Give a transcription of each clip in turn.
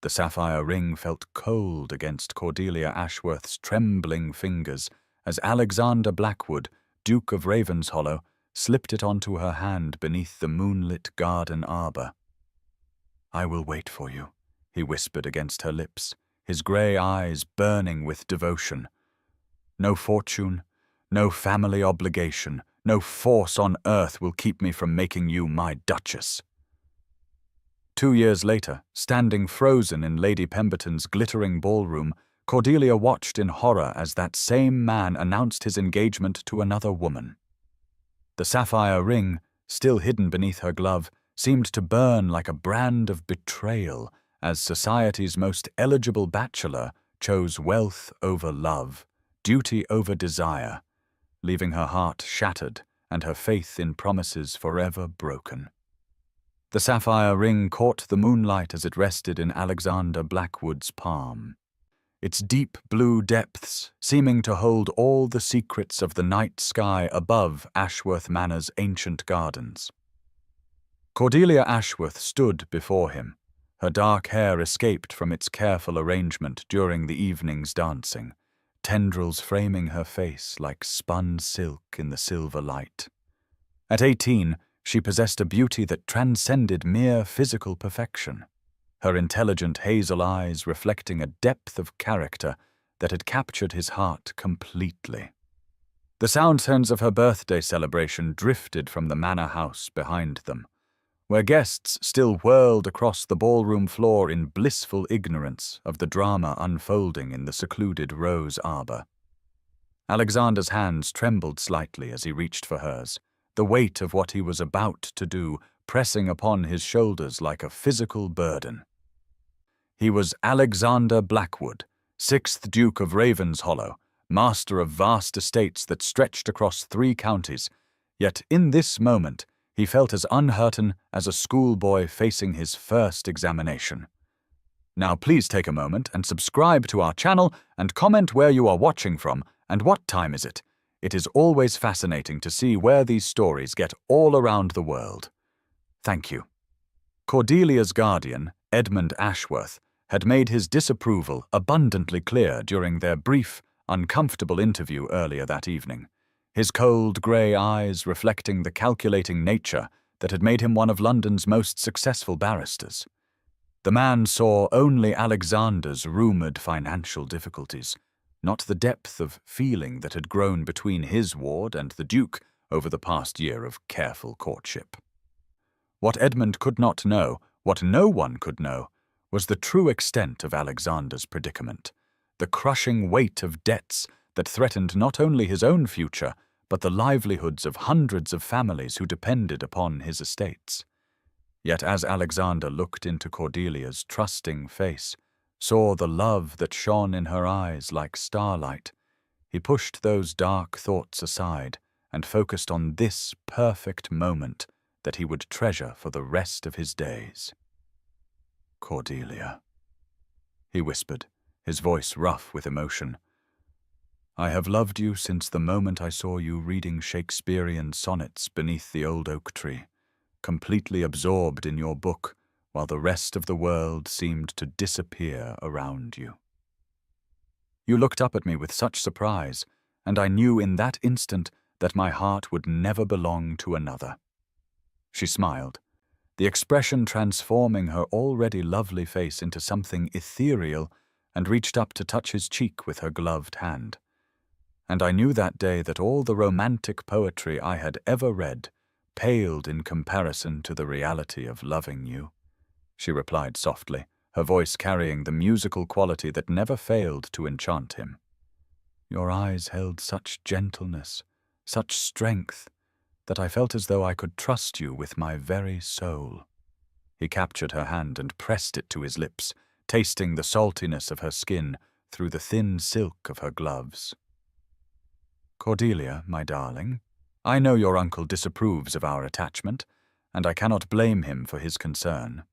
The sapphire ring felt cold against Cordelia Ashworth's trembling fingers as Alexander Blackwood, Duke of Ravenshollow, slipped it onto her hand beneath the moonlit garden arbor. "I will wait for you," he whispered against her lips, his grey eyes burning with devotion. "No fortune, no family obligation, no force on earth will keep me from making you my Duchess." 2 years later, standing frozen in Lady Pemberton's glittering ballroom, Cordelia watched in horror as that same man announced his engagement to another woman. The sapphire ring, still hidden beneath her glove, seemed to burn like a brand of betrayal as society's most eligible bachelor chose wealth over love, duty over desire, leaving her heart shattered and her faith in promises forever broken. The sapphire ring caught the moonlight as it rested in Alexander Blackwood's palm, its deep blue depths seeming to hold all the secrets of the night sky above Ashworth Manor's ancient gardens. Cordelia Ashworth stood before him. Her dark hair escaped from its careful arrangement during the evening's dancing, tendrils framing her face like spun silk in the silver light. At 18, she possessed a beauty that transcended mere physical perfection, her intelligent hazel eyes reflecting a depth of character that had captured his heart completely. The sounds of her birthday celebration drifted from the manor house behind them, where guests still whirled across the ballroom floor in blissful ignorance of the drama unfolding in the secluded rose arbor. Alexander's hands trembled slightly as he reached for hers, the weight of what he was about to do pressing upon his shoulders like a physical burden. He was Alexander Blackwood, 6th Duke of Ravenshollow, master of vast estates that stretched across 3 counties, yet in this moment he felt as uncertain as a schoolboy facing his first examination. Now please take a moment and subscribe to our channel and comment where you are watching from and what time is it. It is always fascinating to see where these stories get all around the world. Thank you. Cordelia's guardian, Edmund Ashworth, had made his disapproval abundantly clear during their brief, uncomfortable interview earlier that evening, his cold grey eyes reflecting the calculating nature that had made him one of London's most successful barristers. The man saw only Alexander's rumoured financial difficulties, not the depth of feeling that had grown between his ward and the Duke over the past year of careful courtship. What Edmund could not know, what no one could know, was the true extent of Alexander's predicament, the crushing weight of debts that threatened not only his own future, but the livelihoods of hundreds of families who depended upon his estates. Yet as Alexander looked into Cordelia's trusting face, saw the love that shone in her eyes like starlight, he pushed those dark thoughts aside and focused on this perfect moment that he would treasure for the rest of his days. "Cordelia," he whispered, his voice rough with emotion. "I have loved you since the moment I saw you reading Shakespearean sonnets beneath the old oak tree, completely absorbed in your book, while the rest of the world seemed to disappear around you. You looked up at me with such surprise, and I knew in that instant that my heart would never belong to another." She smiled, the expression transforming her already lovely face into something ethereal, and reached up to touch his cheek with her gloved hand. "And I knew that day that all the romantic poetry I had ever read paled in comparison to the reality of loving you," she replied softly, her voice carrying the musical quality that never failed to enchant him. "Your eyes held such gentleness, such strength, that I felt as though I could trust you with my very soul." He captured her hand and pressed it to his lips, tasting the saltiness of her skin through the thin silk of her gloves. "Cordelia, my darling, I know your uncle disapproves of our attachment, and I cannot blame him for his concern.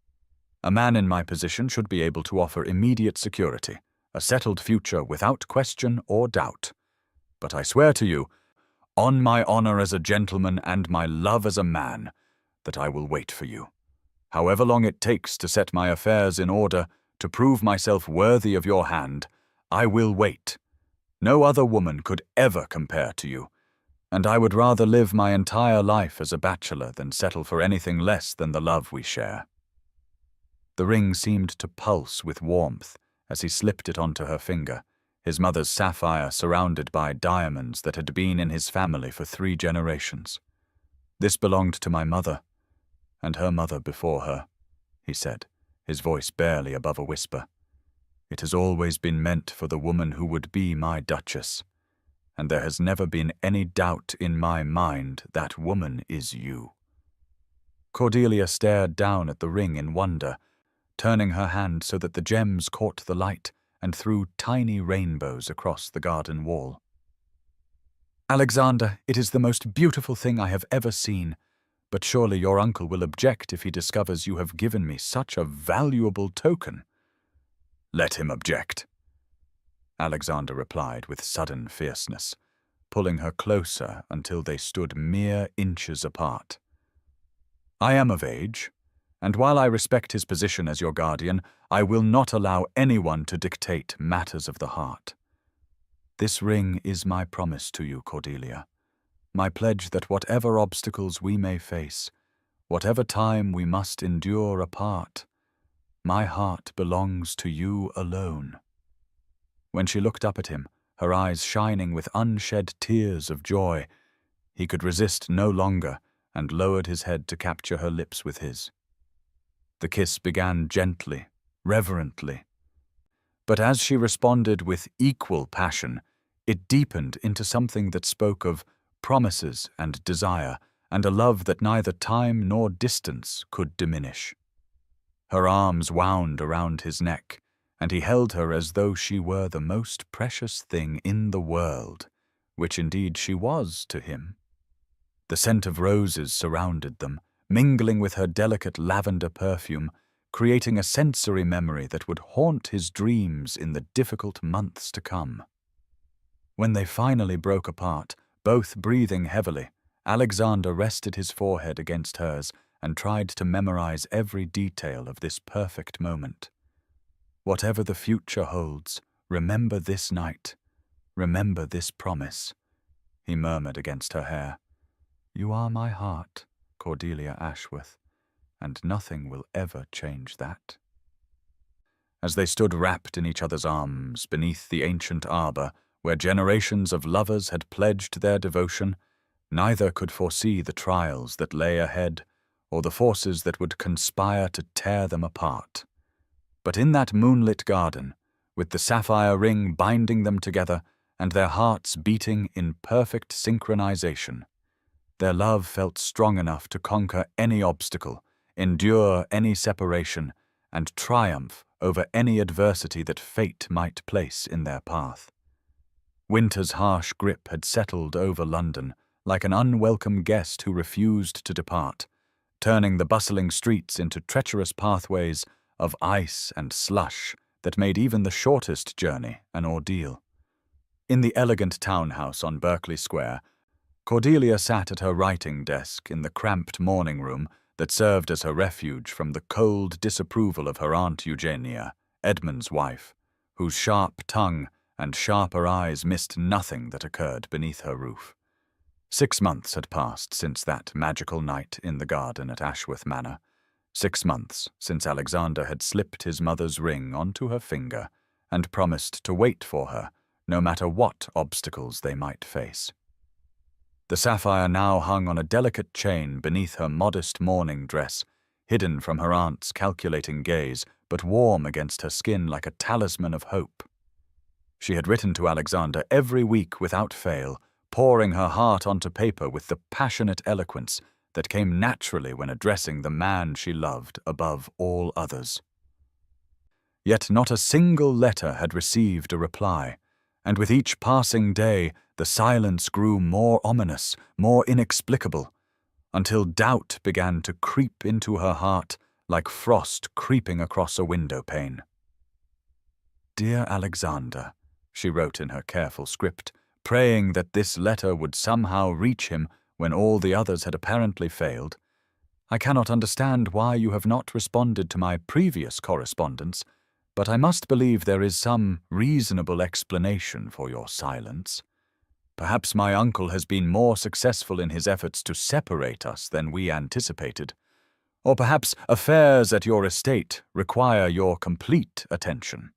A man in my position should be able to offer immediate security, a settled future without question or doubt. But I swear to you, on my honor as a gentleman and my love as a man, that I will wait for you, however long it takes to set my affairs in order, to prove myself worthy of your hand, I will wait. No other woman could ever compare to you, and I would rather live my entire life as a bachelor than settle for anything less than the love we share." The ring seemed to pulse with warmth as he slipped it onto her finger, his mother's sapphire surrounded by diamonds that had been in his family for 3 generations. "This belonged to my mother, and her mother before her," he said, his voice barely above a whisper. "It has always been meant for the woman who would be my duchess, and there has never been any doubt in my mind that woman is you." Cordelia stared down at the ring in wonder, turning her hand so that the gems caught the light and threw tiny rainbows across the garden wall. "Alexander, it is the most beautiful thing I have ever seen, but surely your uncle will object if he discovers you have given me such a valuable token." "Let him object," Alexander replied with sudden fierceness, pulling her closer until they stood mere inches apart. "I am of age, and while I respect his position as your guardian, I will not allow anyone to dictate matters of the heart. This ring is my promise to you, Cordelia, my pledge that whatever obstacles we may face, whatever time we must endure apart, my heart belongs to you alone." When she looked up at him, her eyes shining with unshed tears of joy, he could resist no longer and lowered his head to capture her lips with his. The kiss began gently, reverently, but as she responded with equal passion, it deepened into something that spoke of promises and desire, and a love that neither time nor distance could diminish. Her arms wound around his neck, and he held her as though she were the most precious thing in the world, which indeed she was to him. The scent of roses surrounded them, mingling with her delicate lavender perfume, creating a sensory memory that would haunt his dreams in the difficult months to come. When they finally broke apart, both breathing heavily, Alexander rested his forehead against hers and tried to memorize every detail of this perfect moment. "Whatever the future holds, remember this night. Remember this promise," he murmured against her hair. "You are my heart, Cordelia Ashworth, and nothing will ever change that." As they stood wrapped in each other's arms beneath the ancient arbor, where generations of lovers had pledged their devotion, neither could foresee the trials that lay ahead or the forces that would conspire to tear them apart. But in that moonlit garden, with the sapphire ring binding them together and their hearts beating in perfect synchronization, their love felt strong enough to conquer any obstacle, endure any separation, and triumph over any adversity that fate might place in their path. Winter's harsh grip had settled over London like an unwelcome guest who refused to depart, turning the bustling streets into treacherous pathways of ice and slush that made even the shortest journey an ordeal. In the elegant townhouse on Berkeley Square, Cordelia sat at her writing desk in the cramped morning room that served as her refuge from the cold disapproval of her Aunt Eugenia, Edmund's wife, whose sharp tongue and sharper eyes missed nothing that occurred beneath her roof. 6 months had passed since that magical night in the garden at Ashworth Manor. 6 months since Alexander had slipped his mother's ring onto her finger and promised to wait for her, no matter what obstacles they might face. The sapphire now hung on a delicate chain beneath her modest mourning dress, hidden from her aunt's calculating gaze, but warm against her skin like a talisman of hope. She had written to Alexander every week without fail, pouring her heart onto paper with the passionate eloquence that came naturally when addressing the man she loved above all others. Yet not a single letter had received a reply, and with each passing day the silence grew more ominous, more inexplicable, until doubt began to creep into her heart like frost creeping across a window pane. "Dear Alexander," she wrote in her careful script, praying that this letter would somehow reach him when all the others had apparently failed. "I cannot understand why you have not responded to my previous correspondence, but I must believe there is some reasonable explanation for your silence. Perhaps my uncle has been more successful in his efforts to separate us than we anticipated. Or perhaps affairs at your estate require your complete attention.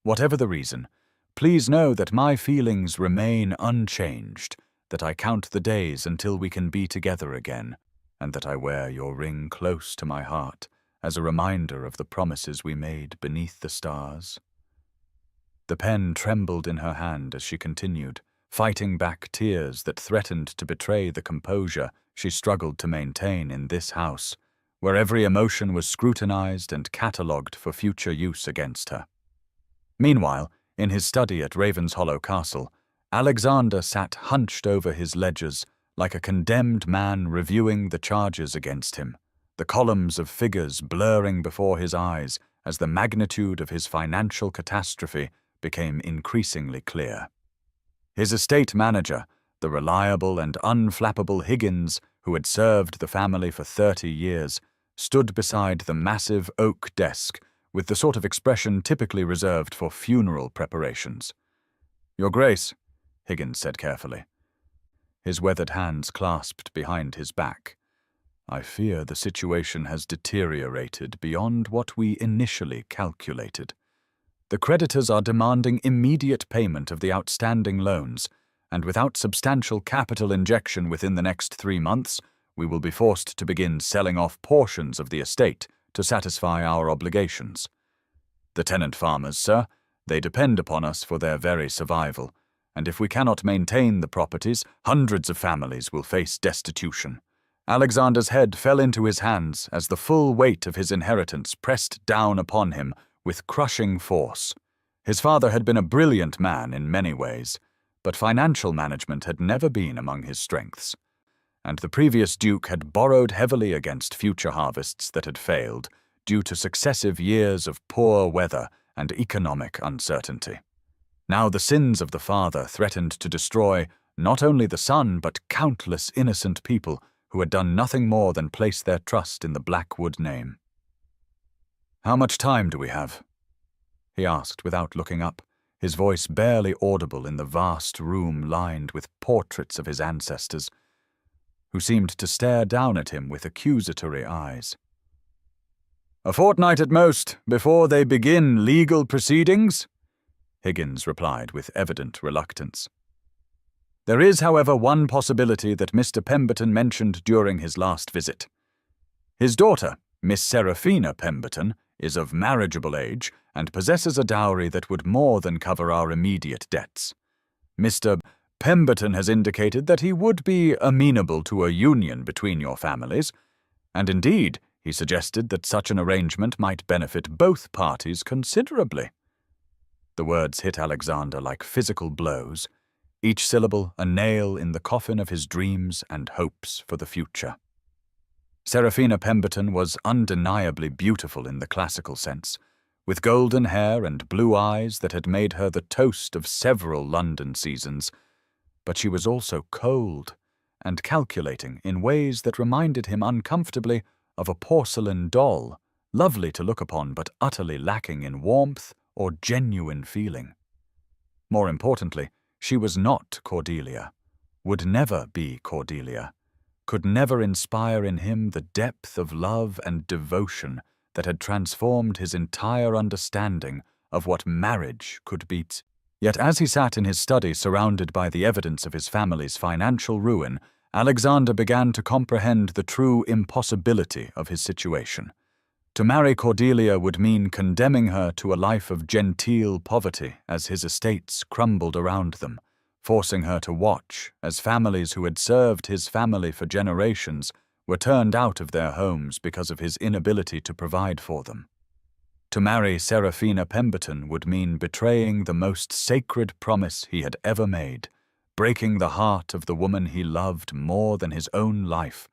Whatever the reason, please know that my feelings remain unchanged, that I count the days until we can be together again, and that I wear your ring close to my heart as a reminder of the promises we made beneath the stars. The pen trembled in her hand as she continued, fighting back tears that threatened to betray the composure she struggled to maintain in this house, where every emotion was scrutinized and catalogued for future use against her. Meanwhile, in his study at Ravenshollow Castle, Alexander sat hunched over his ledgers like a condemned man reviewing the charges against him, the columns of figures blurring before his eyes as the magnitude of his financial catastrophe became increasingly clear. His estate manager, the reliable and unflappable Higgins, who had served the family for 30 years, stood beside the massive oak desk with the sort of expression typically reserved for funeral preparations. "Your Grace," Higgins said carefully. His weathered hands clasped behind his back. "I fear the situation has deteriorated beyond what we initially calculated. The creditors are demanding immediate payment of the outstanding loans, and without substantial capital injection within the next 3 months, we will be forced to begin selling off portions of the estate to satisfy our obligations. The tenant farmers, sir, they depend upon us for their very survival, and if we cannot maintain the properties, hundreds of families will face destitution." Alexander's head fell into his hands as the full weight of his inheritance pressed down upon him with crushing force. His father had been a brilliant man in many ways, but financial management had never been among his strengths, and the previous duke had borrowed heavily against future harvests that had failed due to successive years of poor weather and economic uncertainty. Now the sins of the father threatened to destroy not only the son but countless innocent people who had done nothing more than place their trust in the Blackwood name. "How much time do we have?" he asked without looking up, his voice barely audible in the vast room lined with portraits of his ancestors, who seemed to stare down at him with accusatory eyes. "A fortnight at most, before they begin legal proceedings," Higgins replied with evident reluctance. "There is, however, one possibility that Mr. Pemberton mentioned during his last visit. His daughter, Miss Seraphina Pemberton, is of marriageable age and possesses a dowry that would more than cover our immediate debts. Mr. Pemberton has indicated that he would be amenable to a union between your families, and indeed, he suggested that such an arrangement might benefit both parties considerably." The words hit Alexander like physical blows, each syllable a nail in the coffin of his dreams and hopes for the future. Seraphina Pemberton was undeniably beautiful in the classical sense, with golden hair and blue eyes that had made her the toast of several London seasons, but she was also cold and calculating in ways that reminded him uncomfortably of a porcelain doll, lovely to look upon but utterly lacking in warmth or genuine feeling. More importantly, she was not Cordelia, would never be Cordelia, could never inspire in him the depth of love and devotion that had transformed his entire understanding of what marriage could be. Yet as he sat in his study surrounded by the evidence of his family's financial ruin, Alexander began to comprehend the true impossibility of his situation. To marry Cordelia would mean condemning her to a life of genteel poverty as his estates crumbled around them, forcing her to watch as families who had served his family for generations were turned out of their homes because of his inability to provide for them. To marry Seraphina Pemberton would mean betraying the most sacred promise he had ever made, breaking the heart of the woman he loved more than his own life,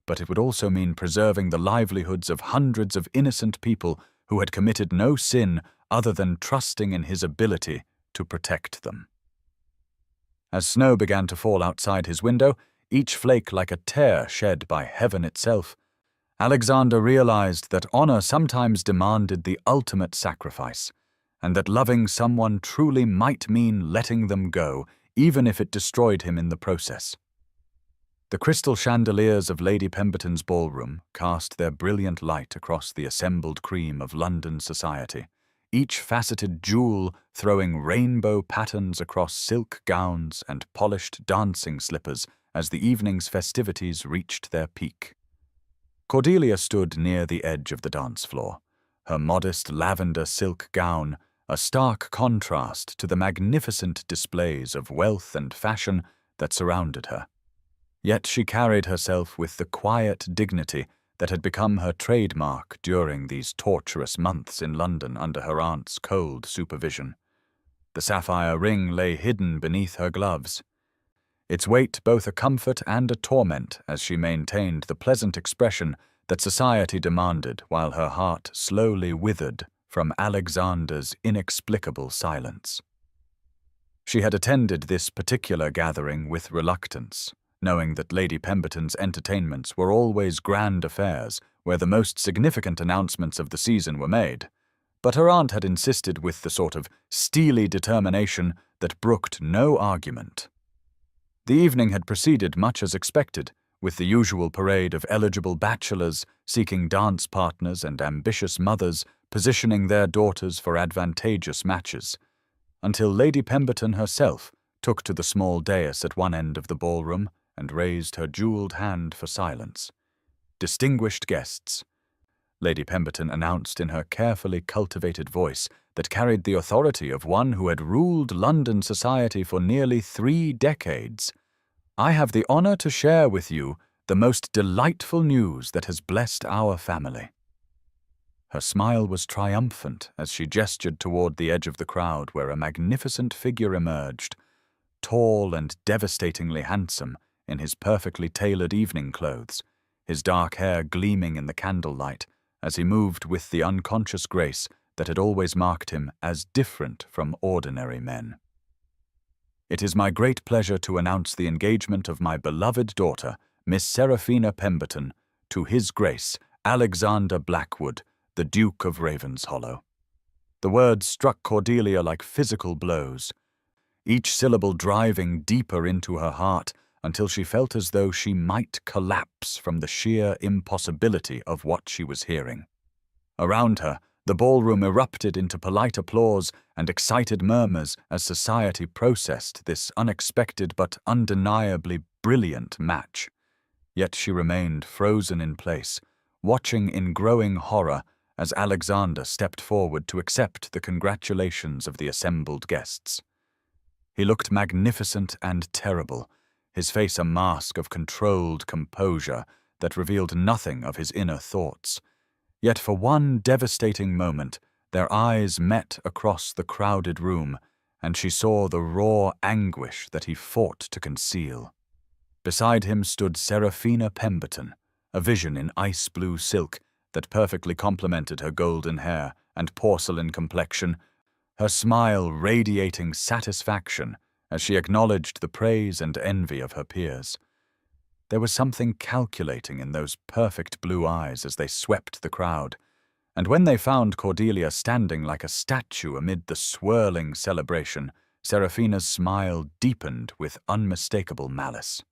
but it would also mean preserving the livelihoods of hundreds of innocent people who had committed no sin other than trusting in his ability to protect them. As snow began to fall outside his window, each flake like a tear shed by heaven itself, Alexander realized that honor sometimes demanded the ultimate sacrifice, and that loving someone truly might mean letting them go, even if it destroyed him in the process. The crystal chandeliers of Lady Pemberton's ballroom cast their brilliant light across the assembled cream of London society, each faceted jewel throwing rainbow patterns across silk gowns and polished dancing slippers as the evening's festivities reached their peak. Cordelia stood near the edge of the dance floor, her modest lavender silk gown a stark contrast to the magnificent displays of wealth and fashion that surrounded her. Yet she carried herself with the quiet dignity that had become her trademark during these torturous months in London under her aunt's cold supervision. The sapphire ring lay hidden beneath her gloves, its weight both a comfort and a torment as she maintained the pleasant expression that society demanded while her heart slowly withered from Alexander's inexplicable silence. She had attended this particular gathering with reluctance, knowing that Lady Pemberton's entertainments were always grand affairs where the most significant announcements of the season were made, but her aunt had insisted with the sort of steely determination that brooked no argument. The evening had proceeded much as expected, with the usual parade of eligible bachelors seeking dance partners and ambitious mothers positioning their daughters for advantageous matches, until Lady Pemberton herself took to the small dais at one end of the ballroom and raised her jeweled hand for silence. "Distinguished guests," Lady Pemberton announced in her carefully cultivated voice that carried the authority of one who had ruled London society for nearly 3 decades. "I have the honor to share with you the most delightful news that has blessed our family." Her smile was triumphant as she gestured toward the edge of the crowd where a magnificent figure emerged, tall and devastatingly handsome in his perfectly tailored evening clothes, his dark hair gleaming in the candlelight as he moved with the unconscious grace that had always marked him as different from ordinary men. "It is my great pleasure to announce the engagement of my beloved daughter, Miss Seraphina Pemberton, to His Grace, Alexander Blackwood, the Duke of Ravenshollow." The words struck Cordelia like physical blows, each syllable driving deeper into her heart until she felt as though she might collapse from the sheer impossibility of what she was hearing. Around her, the ballroom erupted into polite applause and excited murmurs as society processed this unexpected but undeniably brilliant match. Yet she remained frozen in place, watching in growing horror as Alexander stepped forward to accept the congratulations of the assembled guests. He looked magnificent and terrible, his face a mask of controlled composure that revealed nothing of his inner thoughts. Yet for one devastating moment, their eyes met across the crowded room, and she saw the raw anguish that he fought to conceal. Beside him stood Seraphina Pemberton, a vision in ice-blue silk that perfectly complemented her golden hair and porcelain complexion, her smile radiating satisfaction as she acknowledged the praise and envy of her peers. There was something calculating in those perfect blue eyes as they swept the crowd, and when they found Cordelia standing like a statue amid the swirling celebration, Seraphina's smile deepened with unmistakable malice.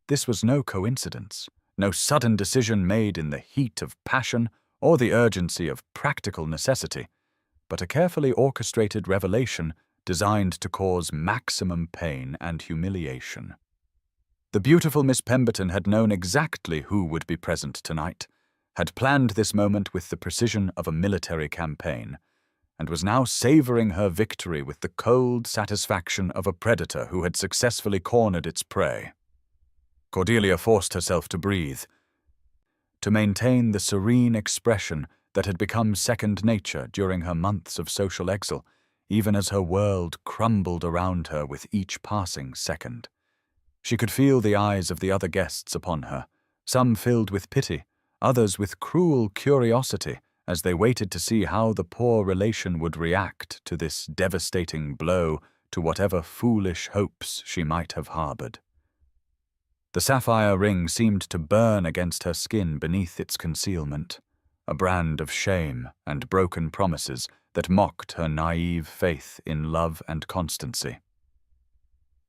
This was no coincidence, no sudden decision made in the heat of passion or the urgency of practical necessity, but a carefully orchestrated revelation designed to cause maximum pain and humiliation. The beautiful Miss Pemberton had known exactly who would be present tonight, had planned this moment with the precision of a military campaign, and was now savoring her victory with the cold satisfaction of a predator who had successfully cornered its prey. Cordelia forced herself to breathe, to maintain the serene expression that had become second nature during her months of social exile, even as her world crumbled around her with each passing second. She could feel the eyes of the other guests upon her, some filled with pity, others with cruel curiosity, as they waited to see how the poor relation would react to this devastating blow to whatever foolish hopes she might have harbored. The sapphire ring seemed to burn against her skin beneath its concealment, a brand of shame and broken promises that mocked her naive faith in love and constancy.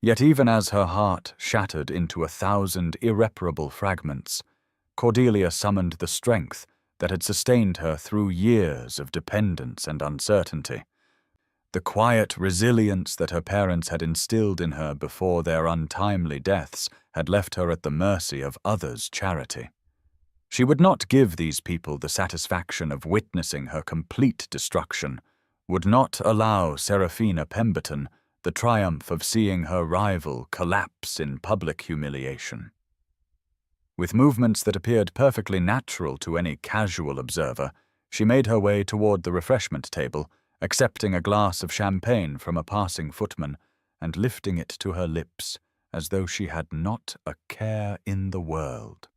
Yet even as her heart shattered into 1,000 irreparable fragments, Cordelia summoned the strength that had sustained her through years of dependence and uncertainty. The quiet resilience that her parents had instilled in her before their untimely deaths had left her at the mercy of others' charity. She would not give these people the satisfaction of witnessing her complete destruction, would not allow Seraphina Pemberton the triumph of seeing her rival collapse in public humiliation. With movements that appeared perfectly natural to any casual observer, she made her way toward the refreshment table, accepting a glass of champagne from a passing footman and lifting it to her lips as though she had not a care in the world.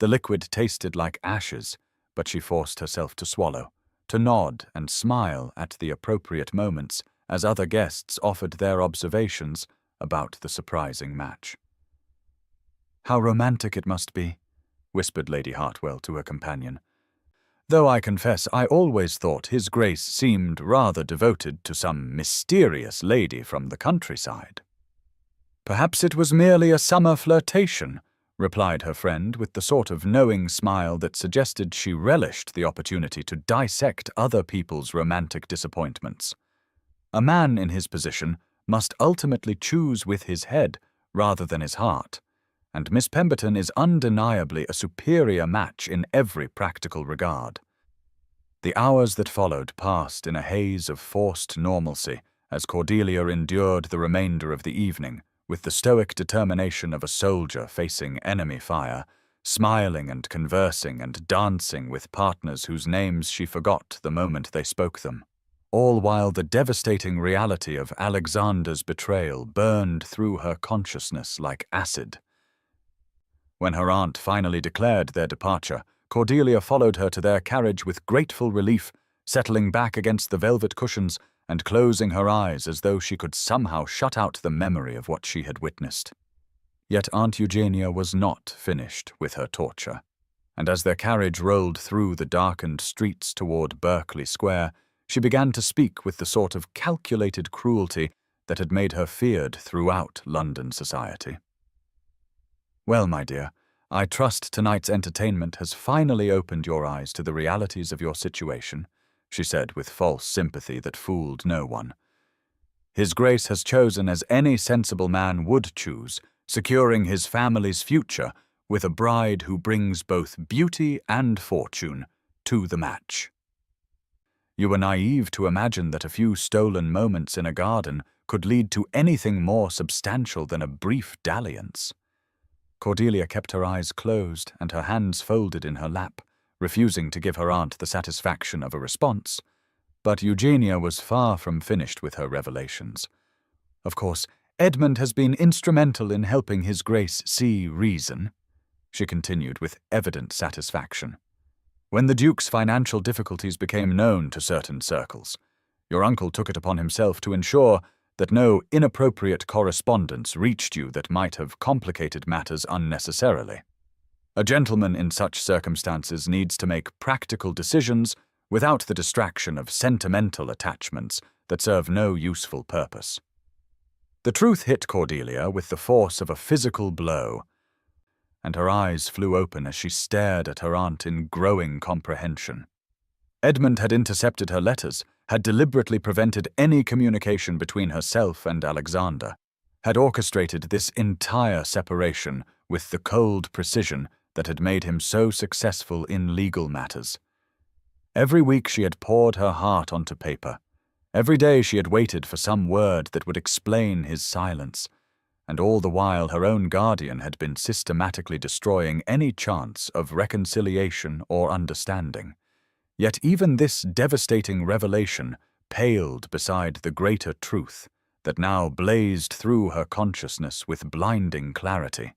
The liquid tasted like ashes, but she forced herself to swallow, to nod and smile at the appropriate moments as other guests offered their observations about the surprising match. "How romantic it must be," whispered Lady Hartwell to her companion, "though I confess I always thought His Grace seemed rather devoted to some mysterious lady from the countryside." "Perhaps it was merely a summer flirtation," replied her friend with the sort of knowing smile that suggested she relished the opportunity to dissect other people's romantic disappointments. A man in his position must ultimately choose with his head rather than his heart, and Miss Pemberton is undeniably a superior match in every practical regard. The hours that followed passed in a haze of forced normalcy as Cordelia endured the remainder of the evening with the stoic determination of a soldier facing enemy fire, smiling and conversing and dancing with partners whose names she forgot the moment they spoke them, all while the devastating reality of Alexander's betrayal burned through her consciousness like acid. When her aunt finally declared their departure, Cordelia followed her to their carriage with grateful relief, settling back against the velvet cushions and closing her eyes as though she could somehow shut out the memory of what she had witnessed. Yet Aunt Eugenia was not finished with her torture, and as their carriage rolled through the darkened streets toward Berkeley Square, she began to speak with the sort of calculated cruelty that had made her feared throughout London society. "Well, my dear, I trust tonight's entertainment has finally opened your eyes to the realities of your situation," she said with false sympathy that fooled no one. "His Grace has chosen as any sensible man would choose, securing his family's future with a bride who brings both beauty and fortune to the match. You were naive to imagine that a few stolen moments in a garden could lead to anything more substantial than a brief dalliance." Cordelia kept her eyes closed and her hands folded in her lap, refusing to give her aunt the satisfaction of a response. But Eugenia was far from finished with her revelations. "Of course, Edmund has been instrumental in helping His Grace see reason," she continued with evident satisfaction. "When the Duke's financial difficulties became known to certain circles, your uncle took it upon himself to ensure that no inappropriate correspondence reached you that might have complicated matters unnecessarily. A gentleman in such circumstances needs to make practical decisions without the distraction of sentimental attachments that serve no useful purpose." The truth hit Cordelia with the force of a physical blow, and her eyes flew open as she stared at her aunt in growing comprehension. Edmund had intercepted her letters, had deliberately prevented any communication between herself and Alexander, had orchestrated this entire separation with the cold precision that had made him so successful in legal matters. Every week she had poured her heart onto paper. Every day she had waited for some word that would explain his silence, and all the while her own guardian had been systematically destroying any chance of reconciliation or understanding. Yet even this devastating revelation paled beside the greater truth that now blazed through her consciousness with blinding clarity.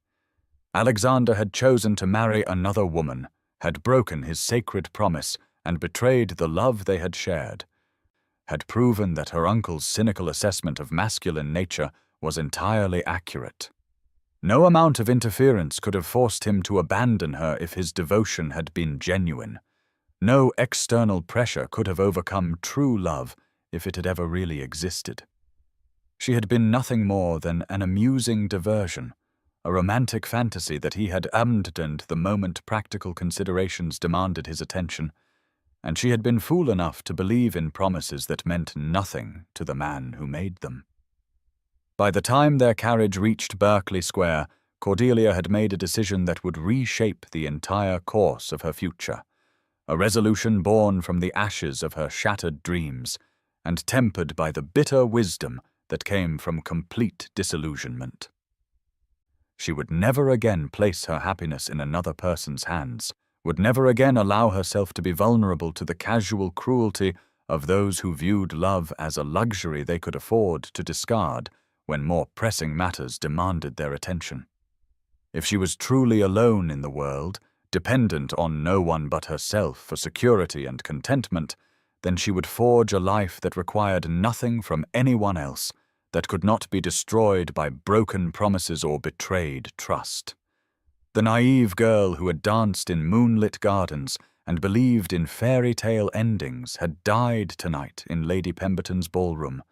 Alexander had chosen to marry another woman, had broken his sacred promise and betrayed the love they had shared, had proven that her uncle's cynical assessment of masculine nature was entirely accurate. No amount of interference could have forced him to abandon her if his devotion had been genuine. No external pressure could have overcome true love if it had ever really existed. She had been nothing more than an amusing diversion, a romantic fantasy that he had abandoned the moment practical considerations demanded his attention, and she had been fool enough to believe in promises that meant nothing to the man who made them. By the time their carriage reached Berkeley Square, Cordelia had made a decision that would reshape the entire course of her future, a resolution born from the ashes of her shattered dreams and tempered by the bitter wisdom that came from complete disillusionment. She would never again place her happiness in another person's hands, would never again allow herself to be vulnerable to the casual cruelty of those who viewed love as a luxury they could afford to discard when more pressing matters demanded their attention. If she was truly alone in the world, dependent on no one but herself for security and contentment, then she would forge a life that required nothing from anyone else, that could not be destroyed by broken promises or betrayed trust. The naive girl who had danced in moonlit gardens and believed in fairy tale endings had died tonight in Lady Pemberton's ballroom,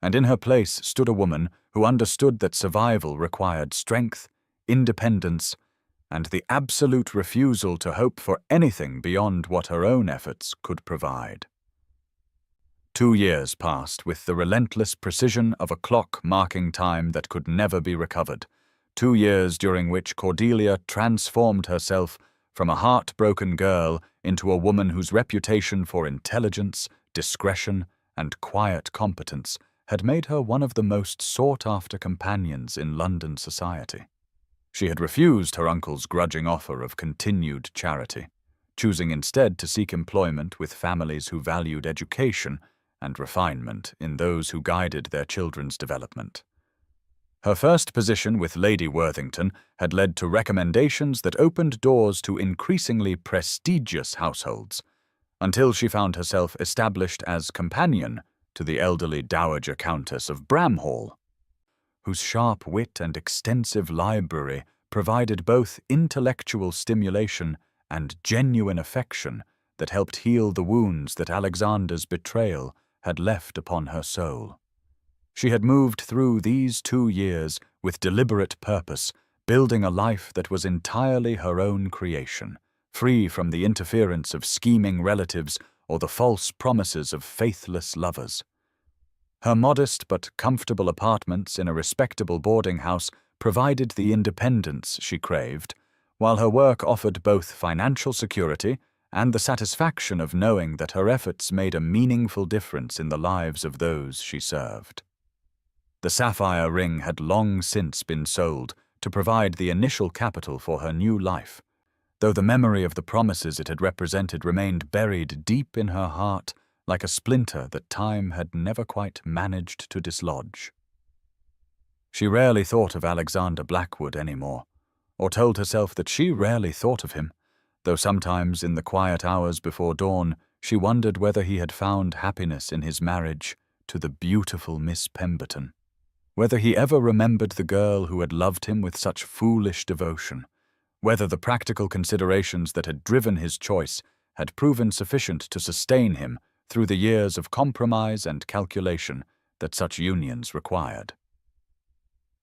and in her place stood a woman who understood that survival required strength, independence, and the absolute refusal to hope for anything beyond what her own efforts could provide. 2 years passed with the relentless precision of a clock marking time that could never be recovered. 2 years during which Cordelia transformed herself from a heartbroken girl into a woman whose reputation for intelligence, discretion, and quiet competence had made her one of the most sought-after companions in London society. She had refused her uncle's grudging offer of continued charity, choosing instead to seek employment with families who valued education and refinement in those who guided their children's development. Her first position with Lady Worthington had led to recommendations that opened doors to increasingly prestigious households, until she found herself established as companion to the elderly Dowager Countess of Bramhall, whose sharp wit and extensive library provided both intellectual stimulation and genuine affection that helped heal the wounds that Alexander's betrayal had left upon her soul. She had moved through these 2 years with deliberate purpose, building a life that was entirely her own creation, free from the interference of scheming relatives or the false promises of faithless lovers. Her modest but comfortable apartments in a respectable boarding house provided the independence she craved, while her work offered both financial security and the satisfaction of knowing that her efforts made a meaningful difference in the lives of those she served. The sapphire ring had long since been sold to provide the initial capital for her new life, though the memory of the promises it had represented remained buried deep in her heart like a splinter that time had never quite managed to dislodge. She rarely thought of Alexander Blackwood anymore, or told herself that she rarely thought of him, though sometimes in the quiet hours before dawn she wondered whether he had found happiness in his marriage to the beautiful Miss Pemberton, whether he ever remembered the girl who had loved him with such foolish devotion, whether the practical considerations that had driven his choice had proven sufficient to sustain him through the years of compromise and calculation that such unions required.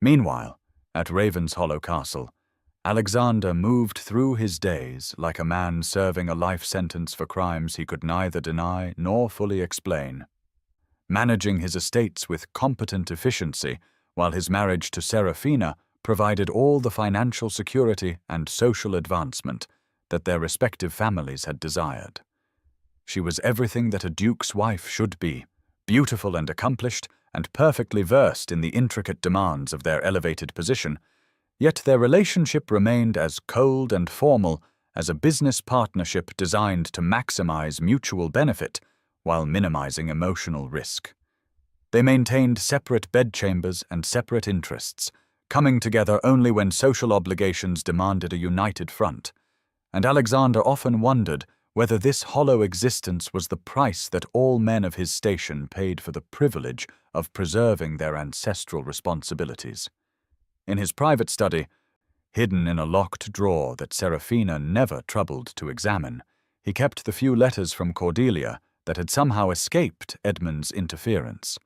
Meanwhile, at Ravenshollow Castle, Alexander moved through his days like a man serving a life sentence for crimes he could neither deny nor fully explain, managing his estates with competent efficiency, while his marriage to Seraphina provided all the financial security and social advancement that their respective families had desired. She was everything that a duke's wife should be, beautiful and accomplished, and perfectly versed in the intricate demands of their elevated position, yet their relationship remained as cold and formal as a business partnership designed to maximize mutual benefit while minimizing emotional risk. They maintained separate bedchambers and separate interests, coming together only when social obligations demanded a united front, and Alexander often wondered whether this hollow existence was the price that all men of his station paid for the privilege of preserving their ancestral responsibilities. In his private study, hidden in a locked drawer that Serafina never troubled to examine, he kept the few letters from Cordelia that had somehow escaped Edmund's interference,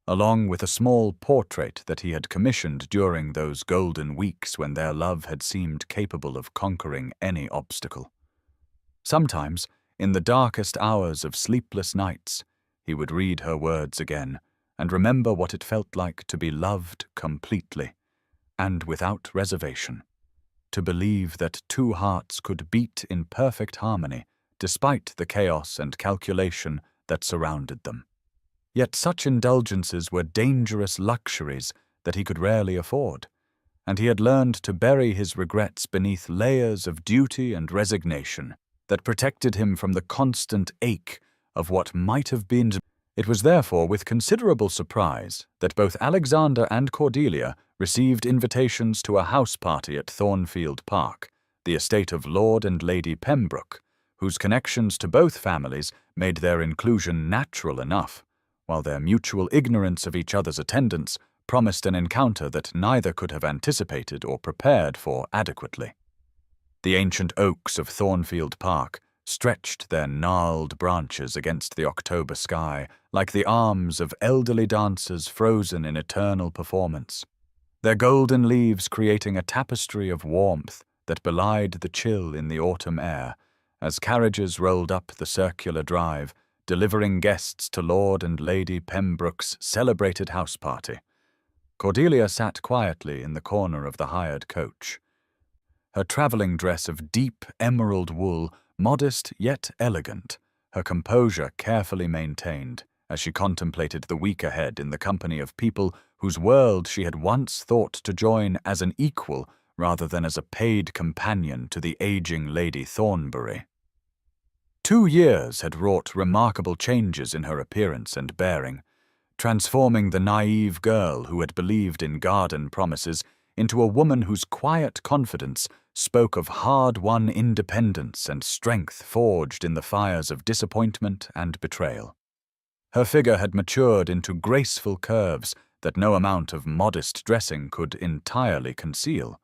along with a small portrait that he had commissioned during those golden weeks when their love had seemed capable of conquering any obstacle. Sometimes, in the darkest hours of sleepless nights, he would read her words again and remember what it felt like to be loved completely and without reservation, to believe that two hearts could beat in perfect harmony despite the chaos and calculation that surrounded them. Yet such indulgences were dangerous luxuries that he could rarely afford, and he had learned to bury his regrets beneath layers of duty and resignation that protected him from the constant ache of what might have been. It was therefore with considerable surprise that both Alexander and Cordelia received invitations to a house party at Thornfield Park, the estate of Lord and Lady Pembroke, whose connections to both families made their inclusion natural enough, while their mutual ignorance of each other's attendance promised an encounter that neither could have anticipated or prepared for adequately. The ancient oaks of Thornfield Park stretched their gnarled branches against the October sky like the arms of elderly dancers frozen in eternal performance, their golden leaves creating a tapestry of warmth that belied the chill in the autumn air as carriages rolled up the circular drive, delivering guests to Lord and Lady Pembroke's celebrated house party. Cordelia sat quietly in the corner of the hired coach. Her travelling dress of deep emerald wool, modest yet elegant, her composure carefully maintained as she contemplated the week ahead in the company of people whose world she had once thought to join as an equal rather than as a paid companion to the aging Lady Thornbury. 2 years had wrought remarkable changes in her appearance and bearing, transforming the naive girl who had believed in garden promises into a woman whose quiet confidence spoke of hard-won independence and strength forged in the fires of disappointment and betrayal. Her figure had matured into graceful curves that no amount of modest dressing could entirely conceal,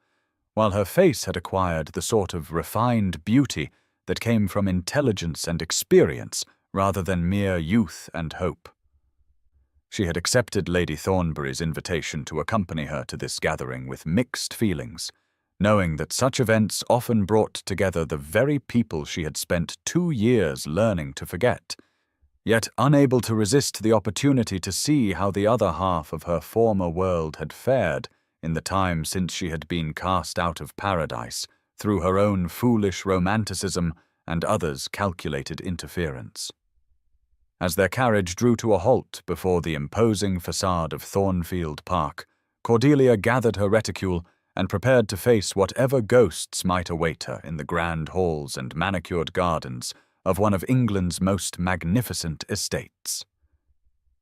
while her face had acquired the sort of refined beauty that came from intelligence and experience rather than mere youth and hope. She had accepted Lady Thornbury's invitation to accompany her to this gathering with mixed feelings, knowing that such events often brought together the very people she had spent 2 years learning to forget, yet unable to resist the opportunity to see how the other half of her former world had fared in the time since she had been cast out of paradise through her own foolish romanticism and others' calculated interference. As their carriage drew to a halt before the imposing facade of Thornfield Park, Cordelia gathered her reticule and prepared to face whatever ghosts might await her in the grand halls and manicured gardens of one of England's most magnificent estates.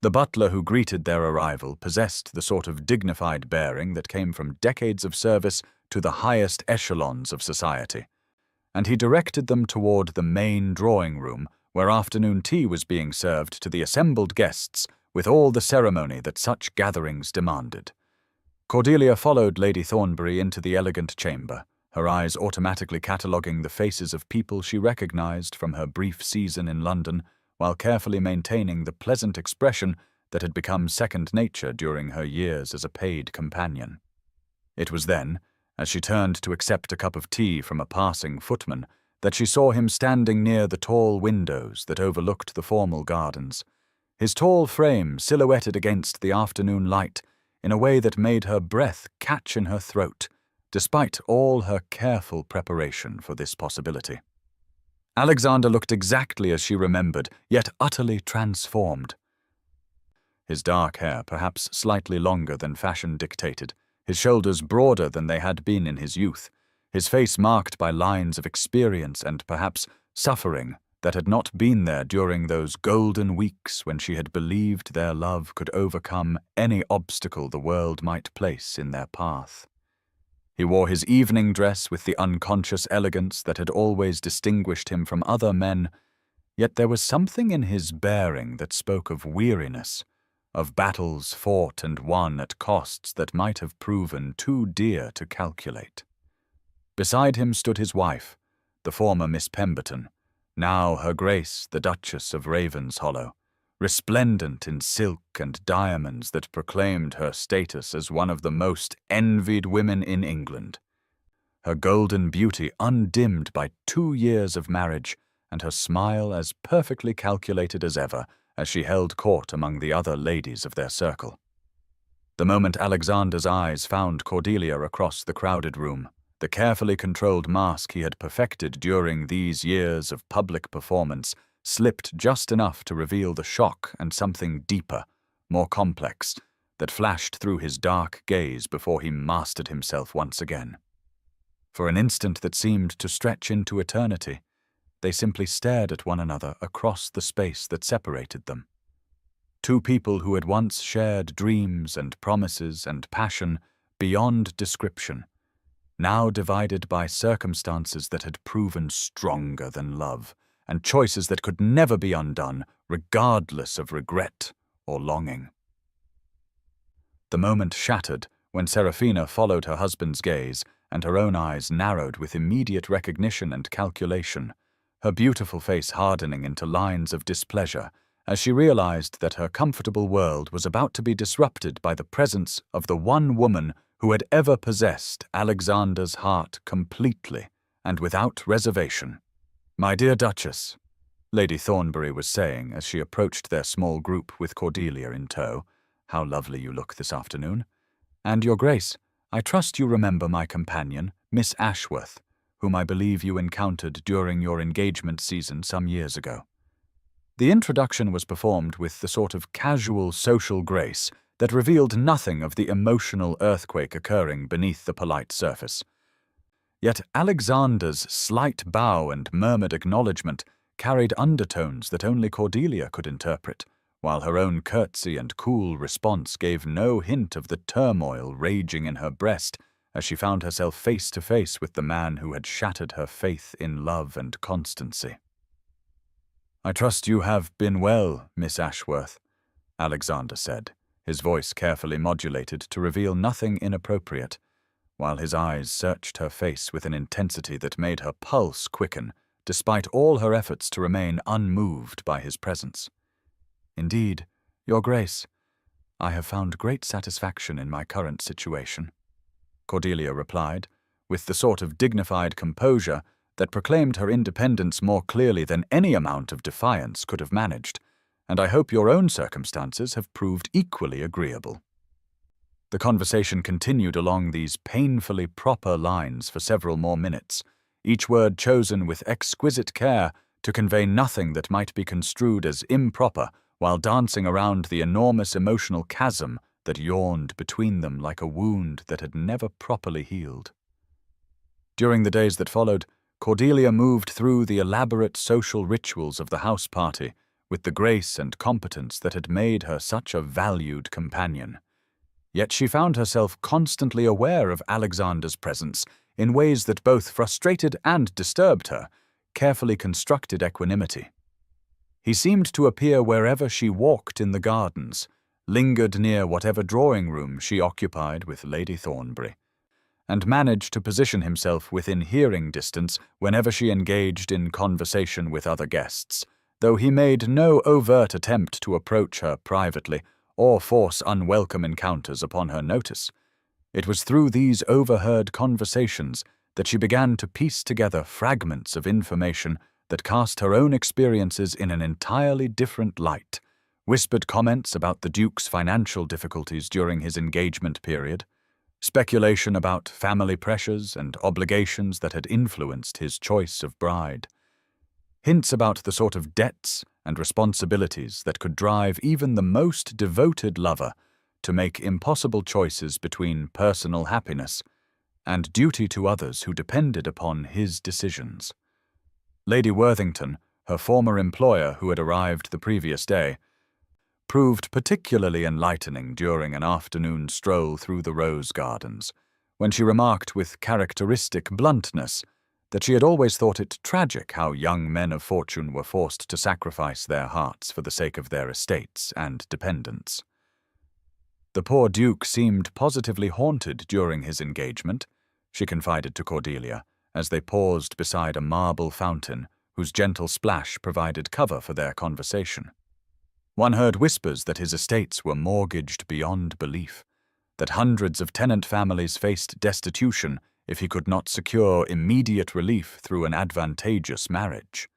The butler who greeted their arrival possessed the sort of dignified bearing that came from decades of service to the highest echelons of society, and he directed them toward the main drawing room where afternoon tea was being served to the assembled guests with all the ceremony that such gatherings demanded. Cordelia followed Lady Thornbury into the elegant chamber, her eyes automatically cataloguing the faces of people she recognized from her brief season in London, while carefully maintaining the pleasant expression that had become second nature during her years as a paid companion. It was then, as she turned to accept a cup of tea from a passing footman, that she saw him standing near the tall windows that overlooked the formal gardens, his tall frame silhouetted against the afternoon light in a way that made her breath catch in her throat, despite all her careful preparation for this possibility. Alexander looked exactly as she remembered, yet utterly transformed. His dark hair, perhaps slightly longer than fashion dictated, his shoulders broader than they had been in his youth, his face marked by lines of experience and perhaps suffering that had not been there during those golden weeks when she had believed their love could overcome any obstacle the world might place in their path. He wore his evening dress with the unconscious elegance that had always distinguished him from other men, yet there was something in his bearing that spoke of weariness, of battles fought and won at costs that might have proven too dear to calculate. Beside him stood his wife, the former Miss Pemberton, now Her Grace the Duchess of Ravenshollow, resplendent in silk and diamonds that proclaimed her status as one of the most envied women in England. Her golden beauty undimmed by 2 years of marriage, and her smile as perfectly calculated as ever as she held court among the other ladies of their circle. The moment Alexander's eyes found Cordelia across the crowded room, the carefully controlled mask he had perfected during these years of public performance slipped just enough to reveal the shock and something deeper, more complex, that flashed through his dark gaze before he mastered himself once again. For an instant that seemed to stretch into eternity, they simply stared at one another across the space that separated them. Two people who had once shared dreams and promises and passion beyond description, now divided by circumstances that had proven stronger than love, and choices that could never be undone, regardless of regret or longing. The moment shattered when Seraphina followed her husband's gaze, and her own eyes narrowed with immediate recognition and calculation, her beautiful face hardening into lines of displeasure as she realized that her comfortable world was about to be disrupted by the presence of the one woman who had ever possessed Alexander's heart completely and without reservation. "My dear Duchess," Lady Thornbury was saying as she approached their small group with Cordelia in tow, "how lovely you look this afternoon. And Your Grace, I trust you remember my companion, Miss Ashworth, whom I believe you encountered during your engagement season some years ago." The introduction was performed with the sort of casual social grace that revealed nothing of the emotional earthquake occurring beneath the polite surface. Yet Alexander's slight bow and murmured acknowledgement carried undertones that only Cordelia could interpret, while her own curtsy and cool response gave no hint of the turmoil raging in her breast as she found herself face to face with the man who had shattered her faith in love and constancy. "I trust you have been well, Miss Ashworth," Alexander said, his voice carefully modulated to reveal nothing inappropriate, while his eyes searched her face with an intensity that made her pulse quicken, despite all her efforts to remain unmoved by his presence. "Indeed, Your Grace, I have found great satisfaction in my current situation," Cordelia replied, with the sort of dignified composure that proclaimed her independence more clearly than any amount of defiance could have managed, "and I hope your own circumstances have proved equally agreeable." The conversation continued along these painfully proper lines for several more minutes, each word chosen with exquisite care to convey nothing that might be construed as improper, while dancing around the enormous emotional chasm that yawned between them like a wound that had never properly healed. During the days that followed, Cordelia moved through the elaborate social rituals of the house party with the grace and competence that had made her such a valued companion. Yet she found herself constantly aware of Alexander's presence in ways that both frustrated and disturbed her carefully constructed equanimity. He seemed to appear wherever she walked in the gardens, lingered near whatever drawing room she occupied with Lady Thornbury, and managed to position himself within hearing distance whenever she engaged in conversation with other guests, though he made no overt attempt to approach her privately or force unwelcome encounters upon her notice. It was through these overheard conversations that she began to piece together fragments of information that cast her own experiences in an entirely different light, whispered comments about the Duke's financial difficulties during his engagement period, speculation about family pressures and obligations that had influenced his choice of bride, hints about the sort of debts and responsibilities that could drive even the most devoted lover to make impossible choices between personal happiness and duty to others who depended upon his decisions. Lady Worthington, her former employer who had arrived the previous day, proved particularly enlightening during an afternoon stroll through the rose gardens, when she remarked with characteristic bluntness that she had always thought it tragic how young men of fortune were forced to sacrifice their hearts for the sake of their estates and dependents. The poor Duke seemed positively haunted during his engagement, she confided to Cordelia, as they paused beside a marble fountain whose gentle splash provided cover for their conversation. One heard whispers that his estates were mortgaged beyond belief, that hundreds of tenant families faced destitution if he could not secure immediate relief through an advantageous marriage.